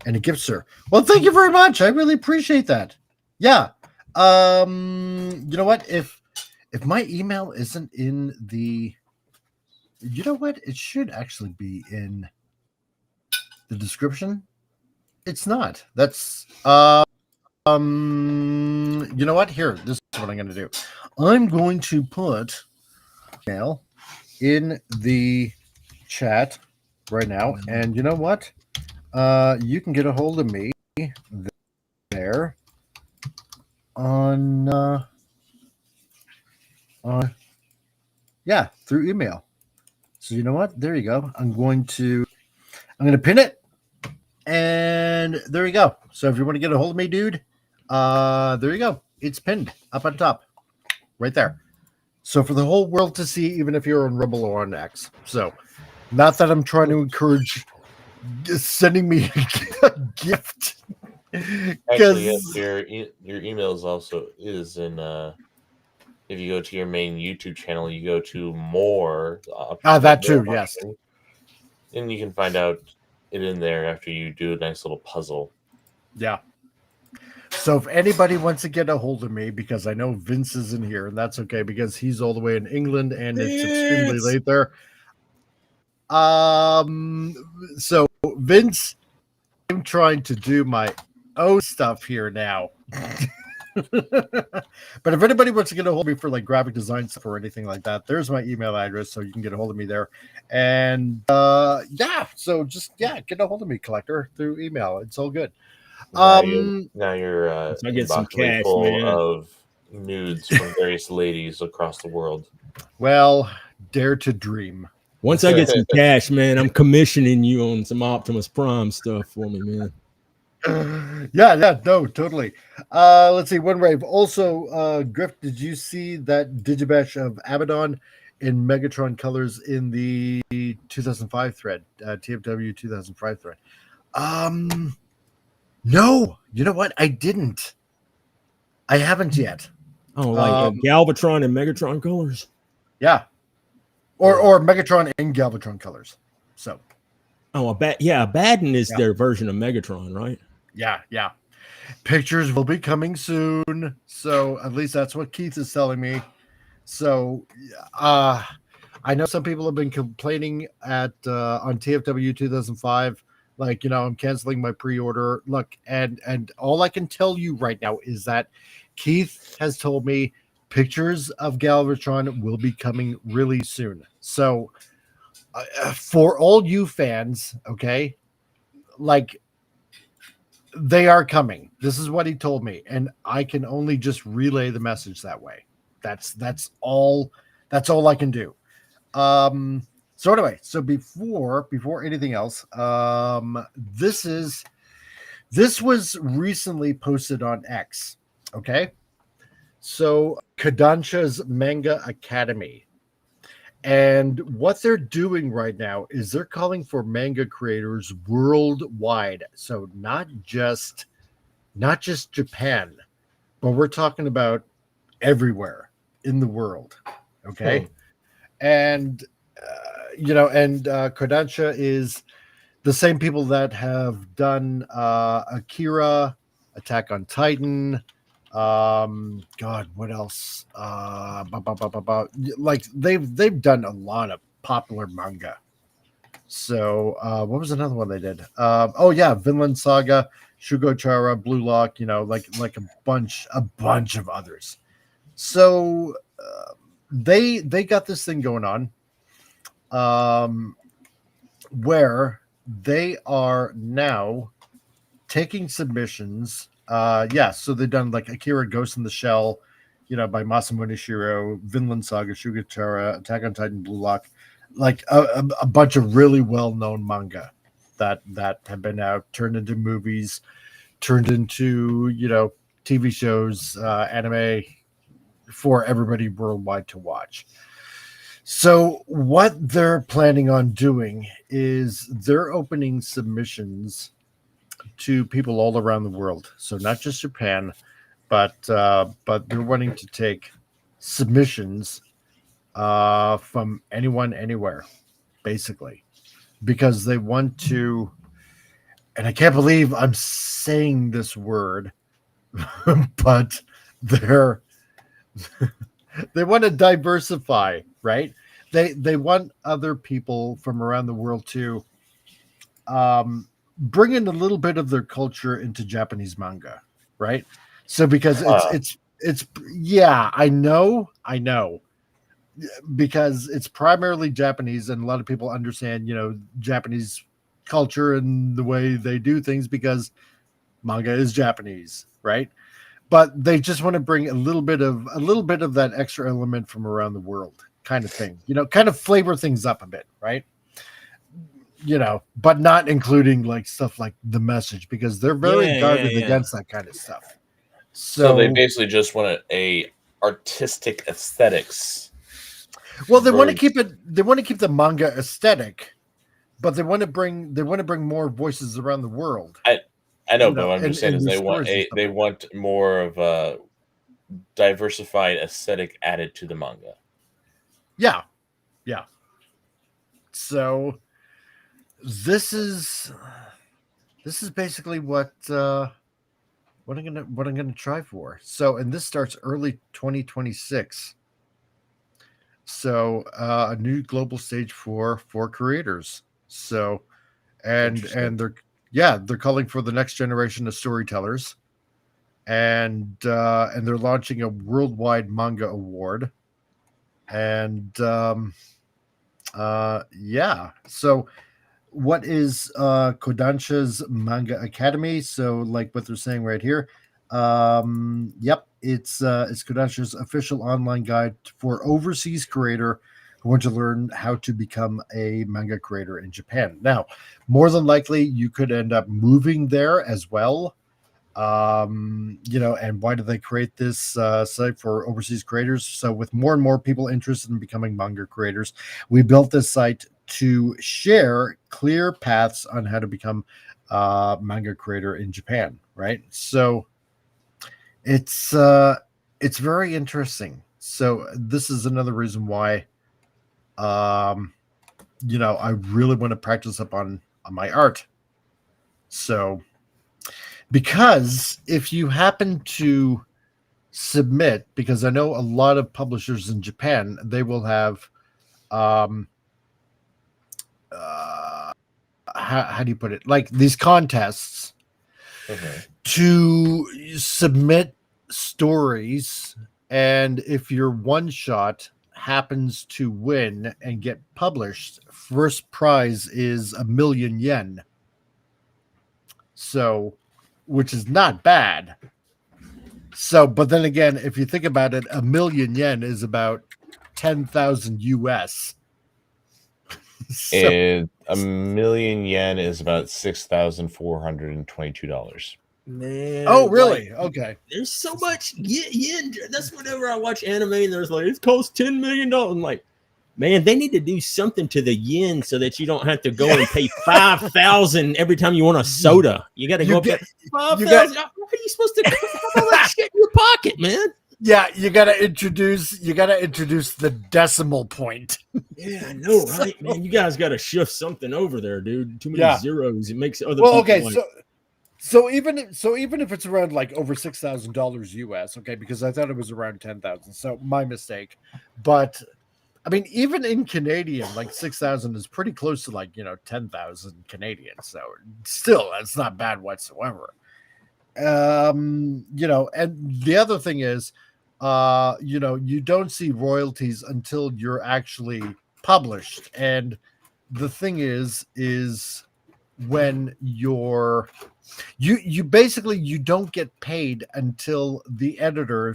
and a gift, sir. Well, thank you very much. I really appreciate that. Yeah. You know what? If my email isn't in the, you know what? It should actually be in the description. It's not. That's you know what? Here, this is what I'm going to do. I'm going to put email in the chat right now, and you know what? You can get a hold of me there on through email. So you know what? There you go. I'm going to pin it, and there you go. So if you want to get a hold of me, dude, there you go. It's pinned up on top, right there. So for the whole world to see, even if you're on Rumble or on X. So not that I'm trying to encourage sending me a gift. Actually, yes, your email is in if you go to your main YouTube channel, you go to more. That too, yes. And you can find out it in there after you do a nice little puzzle. Yeah. So if anybody wants to get a hold of me, because I know Vince isn't here, and that's okay because he's all the way in England and it's extremely late there. So Vince, I'm trying to do my own stuff here now. But if anybody wants to get a hold of me for like graphic design stuff or anything like that, there's my email address, so you can get a hold of me there. And so just get a hold of me, Collector, through email. It's all good. Now you're I get some inbox will be cash, full man. of nudes from various ladies across the world. Well, dare to dream. Once I get some cash, man, I'm commissioning you on some Optimus Prime stuff for me, man. No, totally. Let's see, one rave. Also, Griff, did you see that Digibash of Abaddon in Megatron colors in the 2005 thread, TFW 2005 thread? No, you know what? I didn't. I haven't yet. Oh, like Galvatron and Megatron colors? Yeah. Or Megatron and Galvatron colors. So. Oh, Abaddon is their version of Megatron, right? Yeah. Pictures will be coming soon. So at least that's what Keith is telling me. So I know some people have been complaining on TFW 2005, like, I'm canceling my pre-order. Look, and all I can tell you right now is that Keith has told me pictures of Galvatron will be coming really soon. So for all you fans, okay, like, they are coming. This is what he told me, and I can only just relay the message that way. That's all I can do. So anyway, so before anything else, this was recently posted on X. Okay, so Kodansha's Manga Academy. And what they're doing right now is they're calling for manga creators worldwide. So not just Japan, but we're talking about everywhere in the world. Okay. And, Kodansha is the same people that have done Akira, Attack on Titan, God, what else? Like they've done a lot of popular manga. So what was another one they did? Vinland Saga, Shugochara, Blue Lock, like a bunch of others. So they got this thing going on, where they are now taking submissions. So they've done like Akira Ghost in the Shell, by Masamune Shirow, Vinland Saga, Shugochara, Attack on Titan, Blue Lock, like a bunch of really well-known manga that have been out, turned into movies, turned into, TV shows, anime for everybody worldwide to watch. So what they're planning on doing is they're opening submissions to people all around the world. So not just Japan, but they're wanting to take submissions from anyone, anywhere, basically, because they want to. And I can't believe I'm saying this word, but they want to diversify, right? They want other people from around the world to bring in a little bit of their culture into Japanese manga, right? So because it's I know, because it's primarily Japanese, and a lot of people understand, Japanese culture and the way they do things because manga is Japanese, right? But they just want to bring a little bit of that extra element from around the world, kind of thing, kind of flavor things up a bit, right? But not including like stuff like The Message, because they're very guarded against that kind of stuff. So they basically just want a artistic aesthetics. Well, they want to keep it. They want to keep the manga aesthetic, but they want to bring more voices around the world. I know, but what I'm just saying is they want more of a diversified aesthetic added to the manga. Yeah. So this is basically what what I'm gonna try for. So, and this starts early 2026. So, a new global stage for creators. So, and they're calling for the next generation of storytellers, and they're launching a worldwide manga award, and so what is Kodansha's Manga Academy? So like what they're saying right here, it's Kodansha's official online guide for overseas creator who want to learn how to become a manga creator in Japan. Now, more than likely you could end up moving there as well. And why do they create this site for overseas creators? So with more and more people interested in becoming manga creators, we built this site to share clear paths on how to become a manga creator in Japan, right? So it's very interesting. So this is another reason why I really want to practice up on my art. So because if you happen to submit, because I know a lot of publishers in Japan, they will have how do you put it? Like these contests to submit stories, and if your one shot happens to win and get published, first prize is 1,000,000 yen. So, which is not bad. So, but then again, if you think about it, 1,000,000 yen is about 10,000 US. So, and 1,000,000 yen is about $6,422. Man, oh really? Okay. There's so much yen. That's whenever I watch anime and there's like it costs $10 million. I'm like, man, they need to do something to the yen so that you don't have to go and pay 5,000 every time you want a soda. You got to go up there. 5,000. How are you supposed to have all that shit in your pocket, man? Yeah, you got to introduce the decimal point. Yeah, I know, right, man? You guys got to shift something over there, dude. Too many zeros. It makes other people okay, like, so even if it's around like over $6,000 US, okay, because I thought it was around 10,000. So my mistake. But I mean, even in Canadian, like 6,000 is pretty close to 10,000 Canadian. So still, that's not bad whatsoever. And the other thing is, you don't see royalties until you're actually published. And the thing is when you basically you don't get paid until the editor,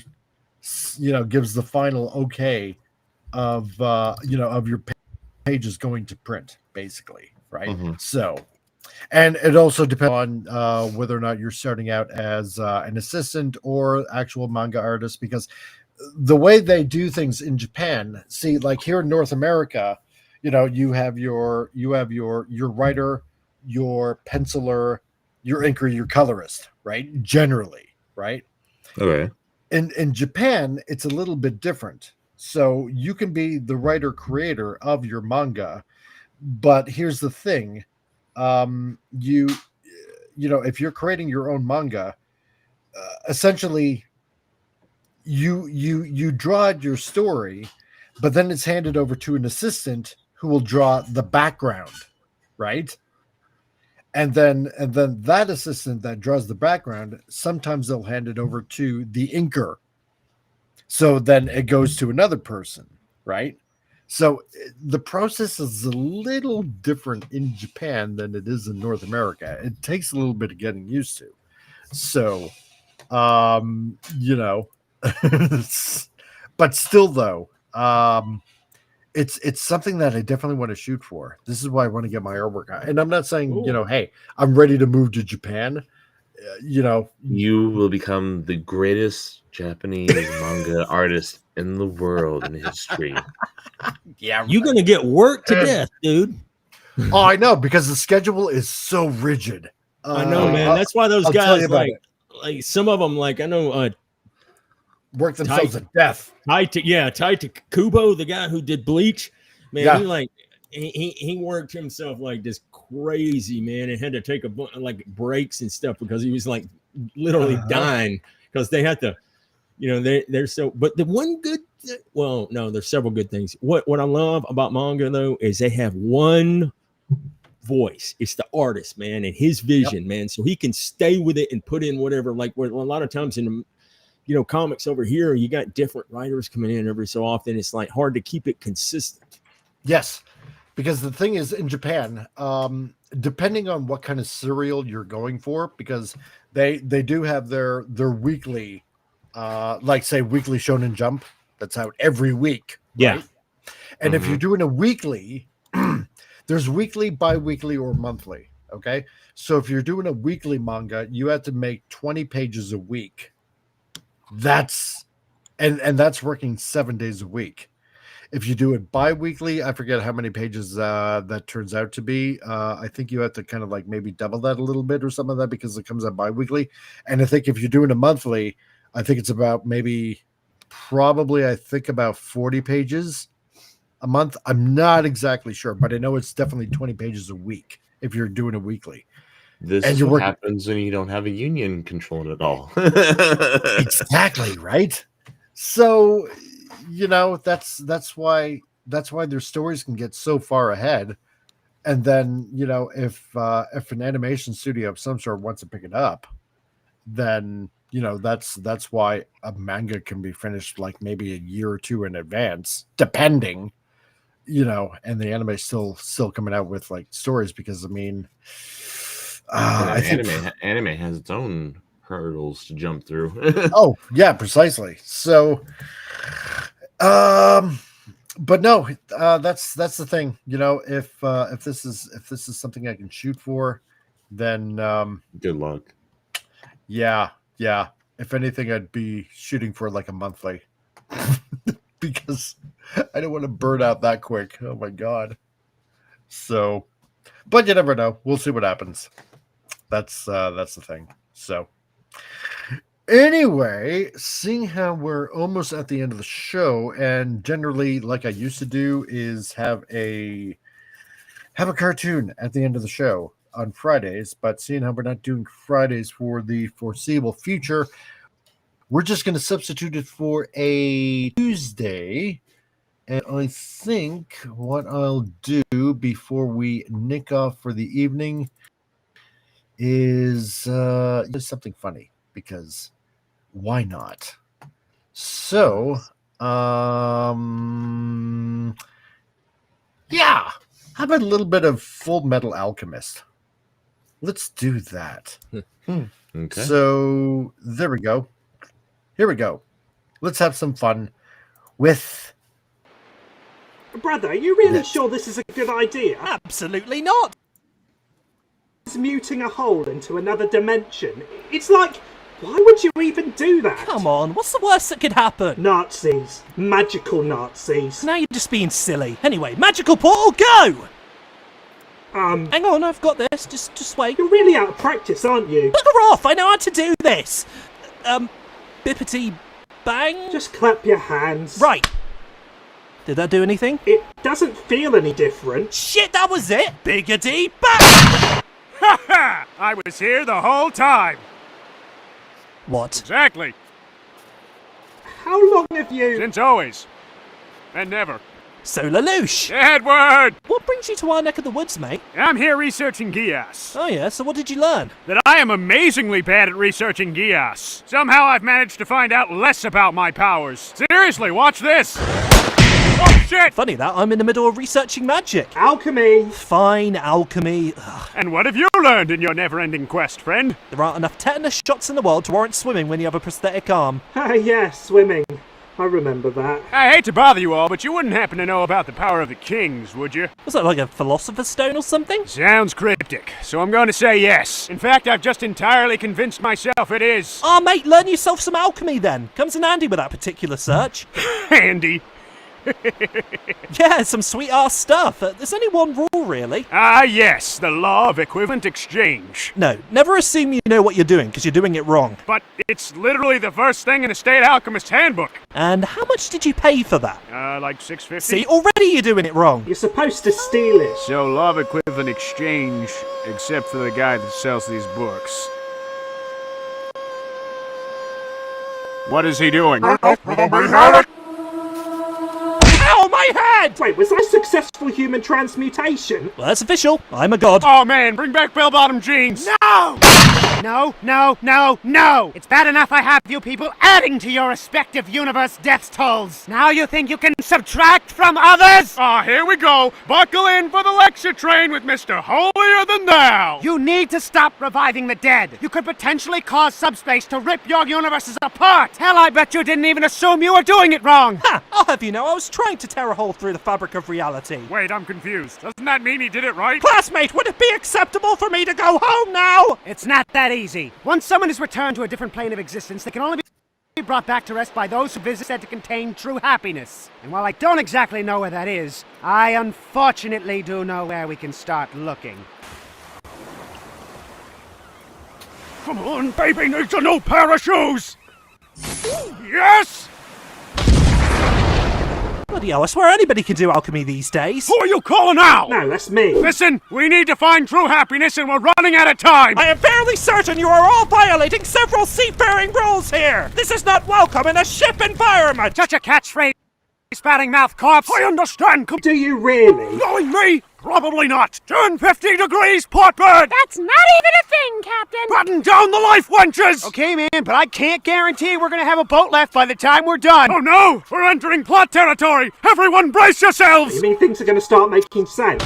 gives the final okay of your pages going to print, basically, right? Mm-hmm. So, and it also depends on whether or not you're starting out as an assistant or actual manga artist, because the way they do things in Japan, see, like here in North America, you have your writer, your penciler, your inker, your colorist, right? Generally, right? Okay. In Japan, it's a little bit different. So you can be the writer creator of your manga, but here's the thing. If you're creating your own manga, essentially you draw your story, but then it's handed over to an assistant who will draw the background, right? And then that assistant that draws the background, sometimes they'll hand it over to the inker. So then it goes to another person, right? So the process is a little different in Japan than it is in North America. It takes a little bit of getting used to. So, but still though, it's something that I definitely want to shoot for. This is why I want to get my artwork out. And I'm not saying, hey, I'm ready to move to Japan. You will become the greatest Japanese manga artist in the world in history. Yeah, you're gonna get worked to death, dude. Oh, I know, because the schedule is so rigid. I know, man. That's why those guys like some of them, like I know, work themselves to death. Taita Kubo, the guy who did Bleach, man, he worked himself like this crazy, man, and had to take breaks and stuff because he was like literally dying because they have to, they're so. But the one good, well, no, there's several good things. What I love about manga though is they have one voice. It's the artist, man, and his vision, man, so he can stay with it and put in whatever. Like a lot of times in comics over here, you got different writers coming in every so often. It's like hard to keep it consistent. Yes, because the thing is in Japan, depending on what kind of serial you're going for, because they do have their weekly, like say weekly Shonen Jump that's out every week. Yeah, right? And if you're doing a weekly, there's weekly, bi-weekly, or monthly. Okay, so if you're doing a weekly manga, you have to make 20 pages a week. That's that's working 7 days a week. If you do it bi-weekly, I forget how many pages that turns out to be. I think you have to kind of like maybe double that a little bit or something like that because it comes out bi-weekly. And I think if you're doing a monthly, I think it's about probably about 40 pages a month. I'm not exactly sure, but I know it's definitely 20 pages a week if you're doing a weekly. This is what happens when you don't have a union control at all. Exactly, right? So, that's why their stories can get so far ahead. And then, if an animation studio of some sort wants to pick it up, then, that's why a manga can be finished like maybe a year or two in advance, depending, and the anime is still coming out with like stories because I think anime has its own hurdles to jump through. Oh yeah, precisely. So, but no, that's the thing. If this is something I can shoot for, then good luck. Yeah. If anything, I'd be shooting for like a monthly because I don't want to burn out that quick. Oh my god. So, but you never know. We'll see what happens. That's the thing. So anyway, seeing how we're almost at the end of the show, and generally, like I used to do, is have a cartoon at the end of the show on Fridays. But seeing how we're not doing Fridays for the foreseeable future, we're just going to substitute it for a Tuesday. And I think what I'll do before we nick off for the evening is something funny, because why not? So, yeah, how about a little bit of Full Metal Alchemist? Let's do that. Okay. So there we go. Here we go. Let's have some fun with... Brother, are you really sure this is a good idea? Absolutely not! Muting a hole into another dimension. It's like, why would you even do that? Come on, what's the worst that could happen? Nazis. Magical Nazis. Now you're just being silly. Anyway, magical portal, go! Hang on, I've got this. Just wait. You're really out of practice, aren't you? Bugger off! I know how to do this! Bippity bang? Just clap your hands. Right. Did that do anything? It doesn't feel any different. Shit, that was it! Biggity bang! Ha ha! I was here the whole time! What? Exactly. How long have you... Since always. And never. So Lelouch! Edward! What brings you to our neck of the woods, mate? I'm here researching Gias. Oh yeah, so what did you learn? That I am amazingly bad at researching Gias. Somehow I've managed to find out less about my powers. Seriously, watch this! Oh shit! Funny that, I'm in the middle of researching magic. Alchemy! Fine, alchemy. Ugh. And what have you learned in your never-ending quest, friend? There aren't enough tetanus shots in the world to warrant swimming when you have a prosthetic arm. Yeah, swimming. I remember that. I hate to bother you all, but you wouldn't happen to know about the power of the kings, would you? Was that like a philosopher's stone or something? Sounds cryptic, so I'm going to say yes. In fact, I've just entirely convinced myself it is. Ah, mate, learn yourself some alchemy then. Comes in handy with that particular search. Handy? Yeah, some sweet-ass stuff. There's only one rule, really. Ah, yes, the law of equivalent exchange. No, never assume you know what you're doing, because you're doing it wrong. But it's literally the first thing in the State Alchemist's Handbook. And how much did you pay for that? Like $6.50. See, already you're doing it wrong. You're supposed to steal it. So, law of equivalent exchange, except for the guy that sells these books. What is he doing? Ow, my head! Wait, was I successful human transmutation? Well, that's official. I'm a god. Oh man, bring back bell-bottom jeans. No! No, no, no, no! It's bad enough I have you people adding to your respective universe death tolls. Now you think you can subtract from others? Ah, here we go. Buckle in for the lecture train with Mr. Holier Than Thou. You need to stop reviving the dead. You could potentially cause subspace to rip your universes apart. Hell, I bet you didn't even assume you were doing it wrong. Ha! I'll have you know, I was trying to tear a hole through the fabric of reality. Wait, I'm confused. Doesn't that mean he did it right? Classmate, would it be acceptable for me to go home now? It's not that easy. Once someone is returned to a different plane of existence, they can only be brought back to rest by those who visit said to contain true happiness. And while I don't exactly know where that is, I unfortunately do know where we can start looking. Come on, baby needs a new pair of shoes. Yes! Bloody hell, I swear anybody can do alchemy these days. Who are you calling out? No, that's me. Listen, we need to find true happiness and we're running out of time. I am fairly certain you are all violating several seafaring rules here. This is not welcome in a ship environment. Such a catchphrase, spouting mouth corpse. I understand. Do you really? Knowing me? Probably not. Turn 50 degrees, Portbird. That's not even a thing, Captain. Button down the life wenches. Okay, man, but I can't guarantee we're gonna have a boat left by the time we're done. Oh no, we're entering plot territory. Everyone brace yourselves. You mean things are going to start making sense?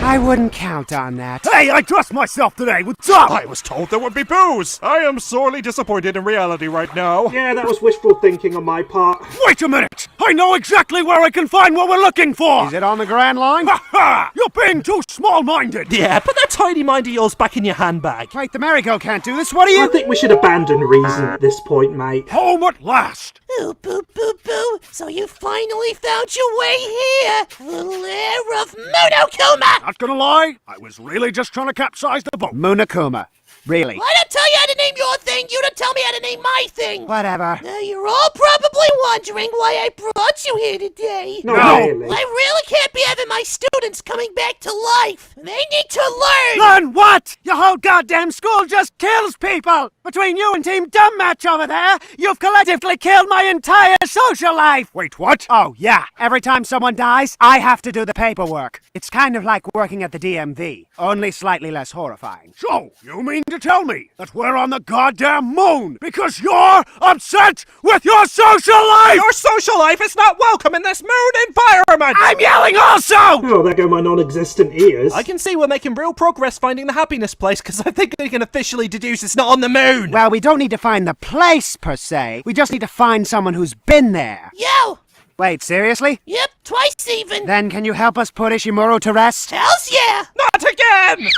I wouldn't count on that. Hey, I trust myself today. What's up? I was told there would be booze. I am sorely disappointed in reality right now. Yeah, that was wishful thinking on my part. Wait a minute. I know exactly where I can find what we're looking for. Is it on the Grand Line? Ha ha! You're being too small-minded. Yeah, put that tiny mind of yours back in your handbag. Wait, the merry-go can't do this. What are I you? think we should abandon reason at this point, mate. Home at last. Boo, boo, boo, boo. So you finally found your way here. The lair of Monokuma. Not gonna lie, I was really just trying to capsize the boat. Monokuma. Really? I don't tell you how to name your thing. You don't tell me how to name my thing. Whatever. Now you're all probably wondering why I brought you here today. No, really. I really can't be having my students coming back to life. They need to learn. Learn what? Your whole goddamn school just kills people. Between you and Team Dumb Match over there, you've collectively killed my entire social life. Wait, what? Oh, yeah. Every time someone dies, I have to do the paperwork. It's kind of like working at the DMV, only slightly less horrifying. So, you mean to tell me that we're on the goddamn moon because you're upset with your social life? Your social life is not welcome in this moon environment! I'm yelling also! Oh, there go my non-existent ears. I can see we're making real progress finding the happiness place because I think we can officially deduce it's not on the moon! Well, we don't need to find the place, per se. We just need to find someone who's been there. Yo! Wait, seriously? Yep, twice even. Then can you help us put Ishimuro to rest? Hells yeah! Not again!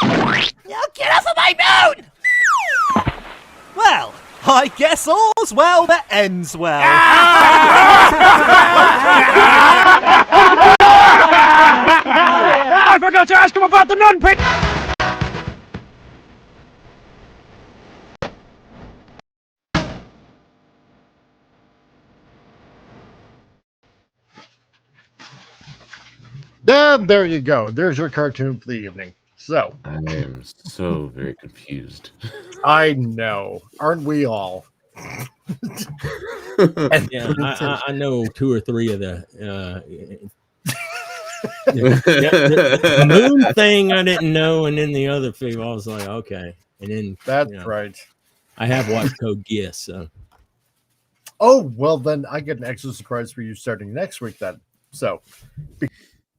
Now get off of my moon! Well, I guess all's well that ends well. I forgot to ask him about the nun pit! And there you go. There's your cartoon for the evening. So I am so very confused. I know, aren't we all? Yeah, I know 2 or 3 of the the moon thing I didn't know, and then the other thing I was like, okay, and then that's right. I have watched Code Geass, so. Oh well, then I get an extra surprise for you starting next week. Then, so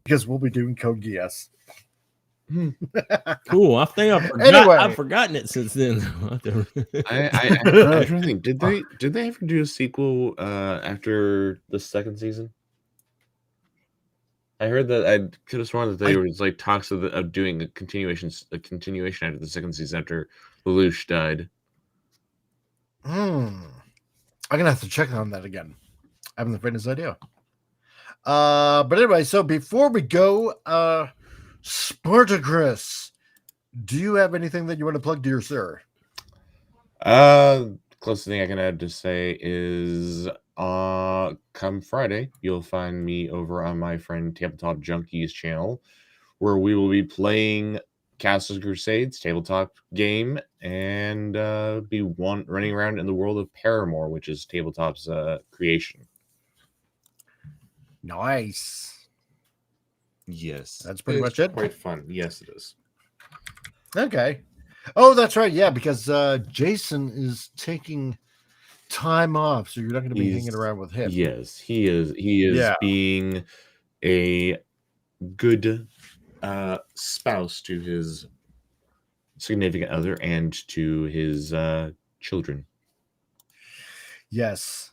because we'll be doing Code Geass. Cool. I think I've forgotten it since then. I think did they ever do a sequel after the 2nd season? I heard that I could have sworn that they were like talks of doing a continuation after the 2nd season after Lelouch died. I'm gonna have to check on that again. I haven't the faintest idea. But anyway, so before we go, Spartacus, do you have anything that you want to plug, dear sir? Closest thing I can add to say is come Friday, you'll find me over on my friend Tabletop Junkies channel, where we will be playing Castle Crusades tabletop game, and be running around in the world of Paramore, which is tabletop's creation. Nice. Yes, that's pretty much it. Quite fun. Yes, it is. Okay. Oh, that's right. Yeah, because Jason is taking time off, so you're not going to be hanging around with him. Yes, he is. He is being a good spouse to his significant other and to his children. Yes,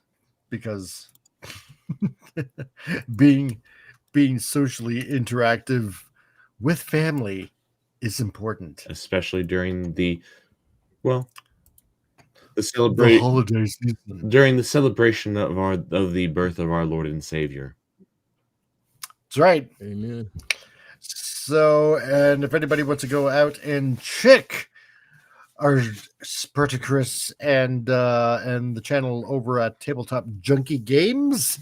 because being socially interactive with family is important, especially during the holiday season, during the celebration of the birth of our Lord and Savior. That's right. Amen. So, and if anybody wants to go out and check our Spartacus and the channel over at Tabletop Junkie Games,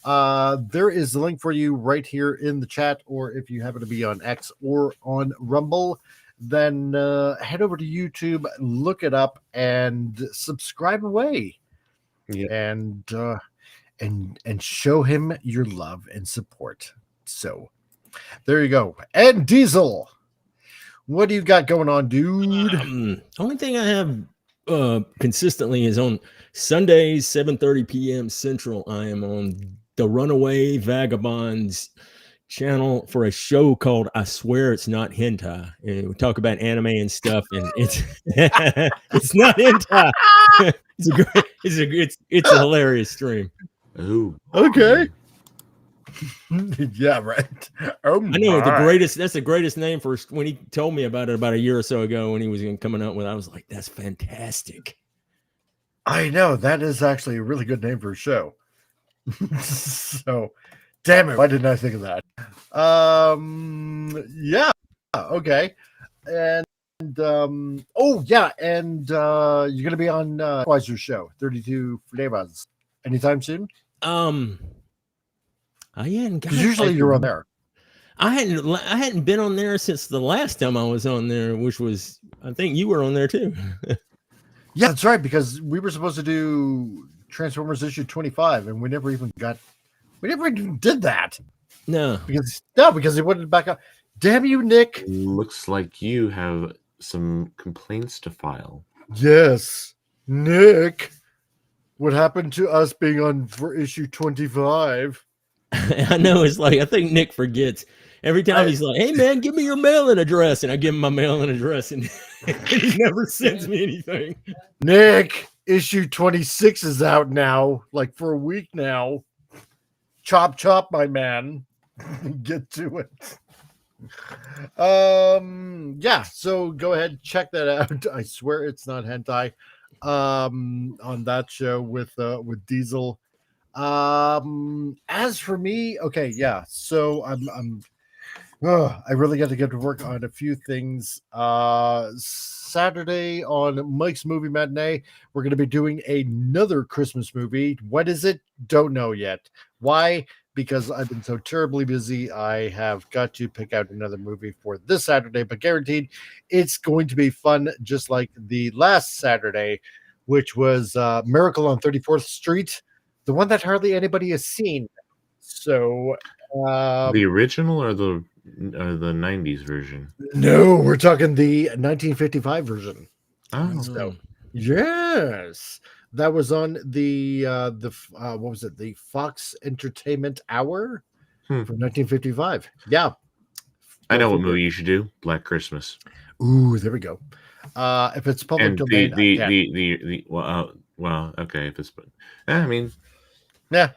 there is the link for you right here in the chat, or if you happen to be on X or on Rumble, then head over to YouTube, look it up, and subscribe away. And show him your love and support. So there you go. And Diesel, what do you got going on, dude? Only thing I have consistently is on Sundays, 7:30 p.m. Central. I am on the Runaway Vagabonds channel for a show called I Swear It's Not Hentai. And we talk about anime and stuff, and it's it's not hentai. It's a hilarious stream. Oh, okay. Yeah, right. Oh, I know that's the greatest name for when he told me about it about a year or so ago when he was coming out with it. I was like, that's fantastic. I know that is actually a really good name for a show. So, damn it, why didn't I think of that? Yeah, okay, and oh yeah, and you're gonna be on Weiser's show, 32 Flavors, anytime soon. I hadn't. Because usually you're on there. I hadn't been on there since the last time I was on there, which was, I think you were on there too. Yeah, that's right. Because we were supposed to do Transformers issue 25, and we never even did that. No, because it wouldn't back up. Damn you, Nick! Looks like you have some complaints to file. Yes, Nick. What happened to us being on for issue 25? I know, it's like, I think Nick forgets every time. He's like, hey man, give me your mailing address, and I give him my mailing address, and he never sends me anything. Nick, issue 26 is out now, like for a week now. Chop chop, my man. Get to it. Yeah, so go ahead, check that out. I swear it's not hentai. On that show with Diesel. As for me, okay, yeah. So I really got to get to work on a few things. Saturday on Mike's Movie Matinee, we're going to be doing another Christmas movie. What is it? Don't know yet. Why? Because I've been so terribly busy. I have got to pick out another movie for this Saturday, but guaranteed it's going to be fun, just like the last Saturday, which was Miracle on 34th Street. The one that hardly anybody has seen. So, the original or the 90s version? No, we're talking the 1955 version. Oh, so, yes, that was on the what was it? The Fox Entertainment Hour from 1955. Yeah, I know what movie you should do. Black Christmas. Ooh, there we go. If it's public domain, well, okay. If it's, I mean. Yeah.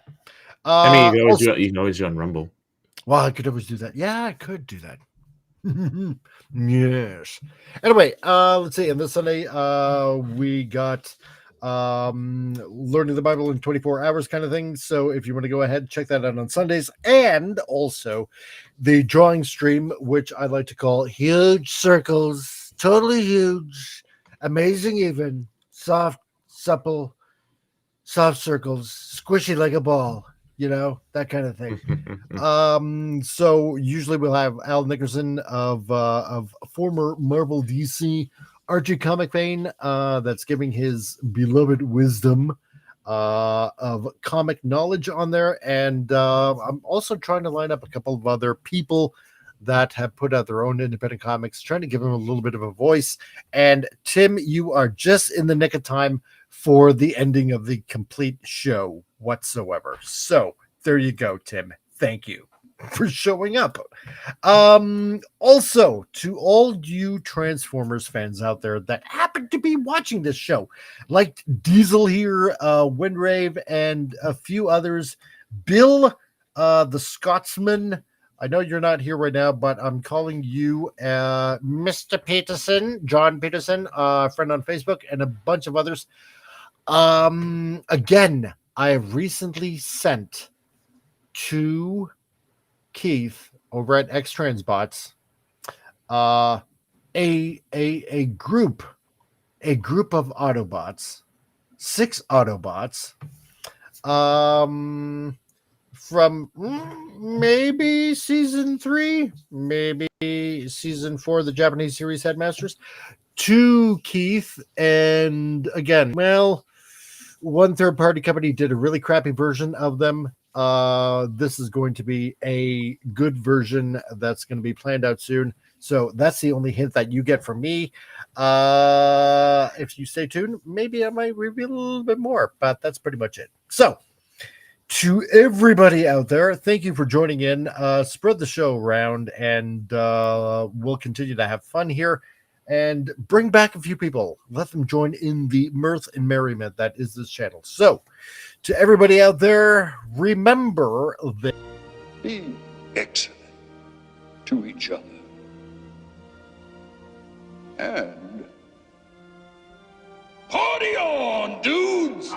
I mean, you can always do on Rumble. Well, I could always do that. Yeah, I could do that. Yes. Anyway, let's see. And this Sunday, we got learning the Bible in 24 hours kind of thing. So if you want to go ahead, check that out on Sundays. And also the drawing stream, which I like to call Huge Circles. Totally huge. Amazing even. Soft, supple. Soft circles, squishy like a ball. you know, that kind of thing. So usually we'll have Al Nickerson of former Marvel DC Archie comic fame, that's giving his beloved wisdom of comic knowledge on there. And I'm also trying to line up a couple of other people that have put out their own independent comics, trying to give them a little bit of a voice. And Tim, you are just in the nick of time for the ending of the complete show whatsoever. So there you go, Tim. Thank you for showing up. Also, to all you Transformers fans out there that happen to be watching this show, like Diesel here, Windrave, and a few others, Bill, the Scotsman. I know you're not here right now, but I'm calling you Mr. Peterson, John Peterson, friend on Facebook, and a bunch of others. Again, I have recently sent to Keith over at X Transbots a group of Autobots, 6 Autobots, from maybe season 3, maybe season 4 of the Japanese series Headmasters, to Keith. And again, well, one third-party company did a really crappy version of them. This is going to be a good version that's going to be planned out soon. So that's the only hint that you get from me. If you stay tuned, maybe I might reveal a little bit more, but that's pretty much it. So to everybody out there, thank you for joining in. Spread the show around, and we'll continue to have fun here. And bring back a few people. Let them join in the mirth and merriment that is this channel. So, to everybody out there, remember that be excellent to each other. And party on, dudes!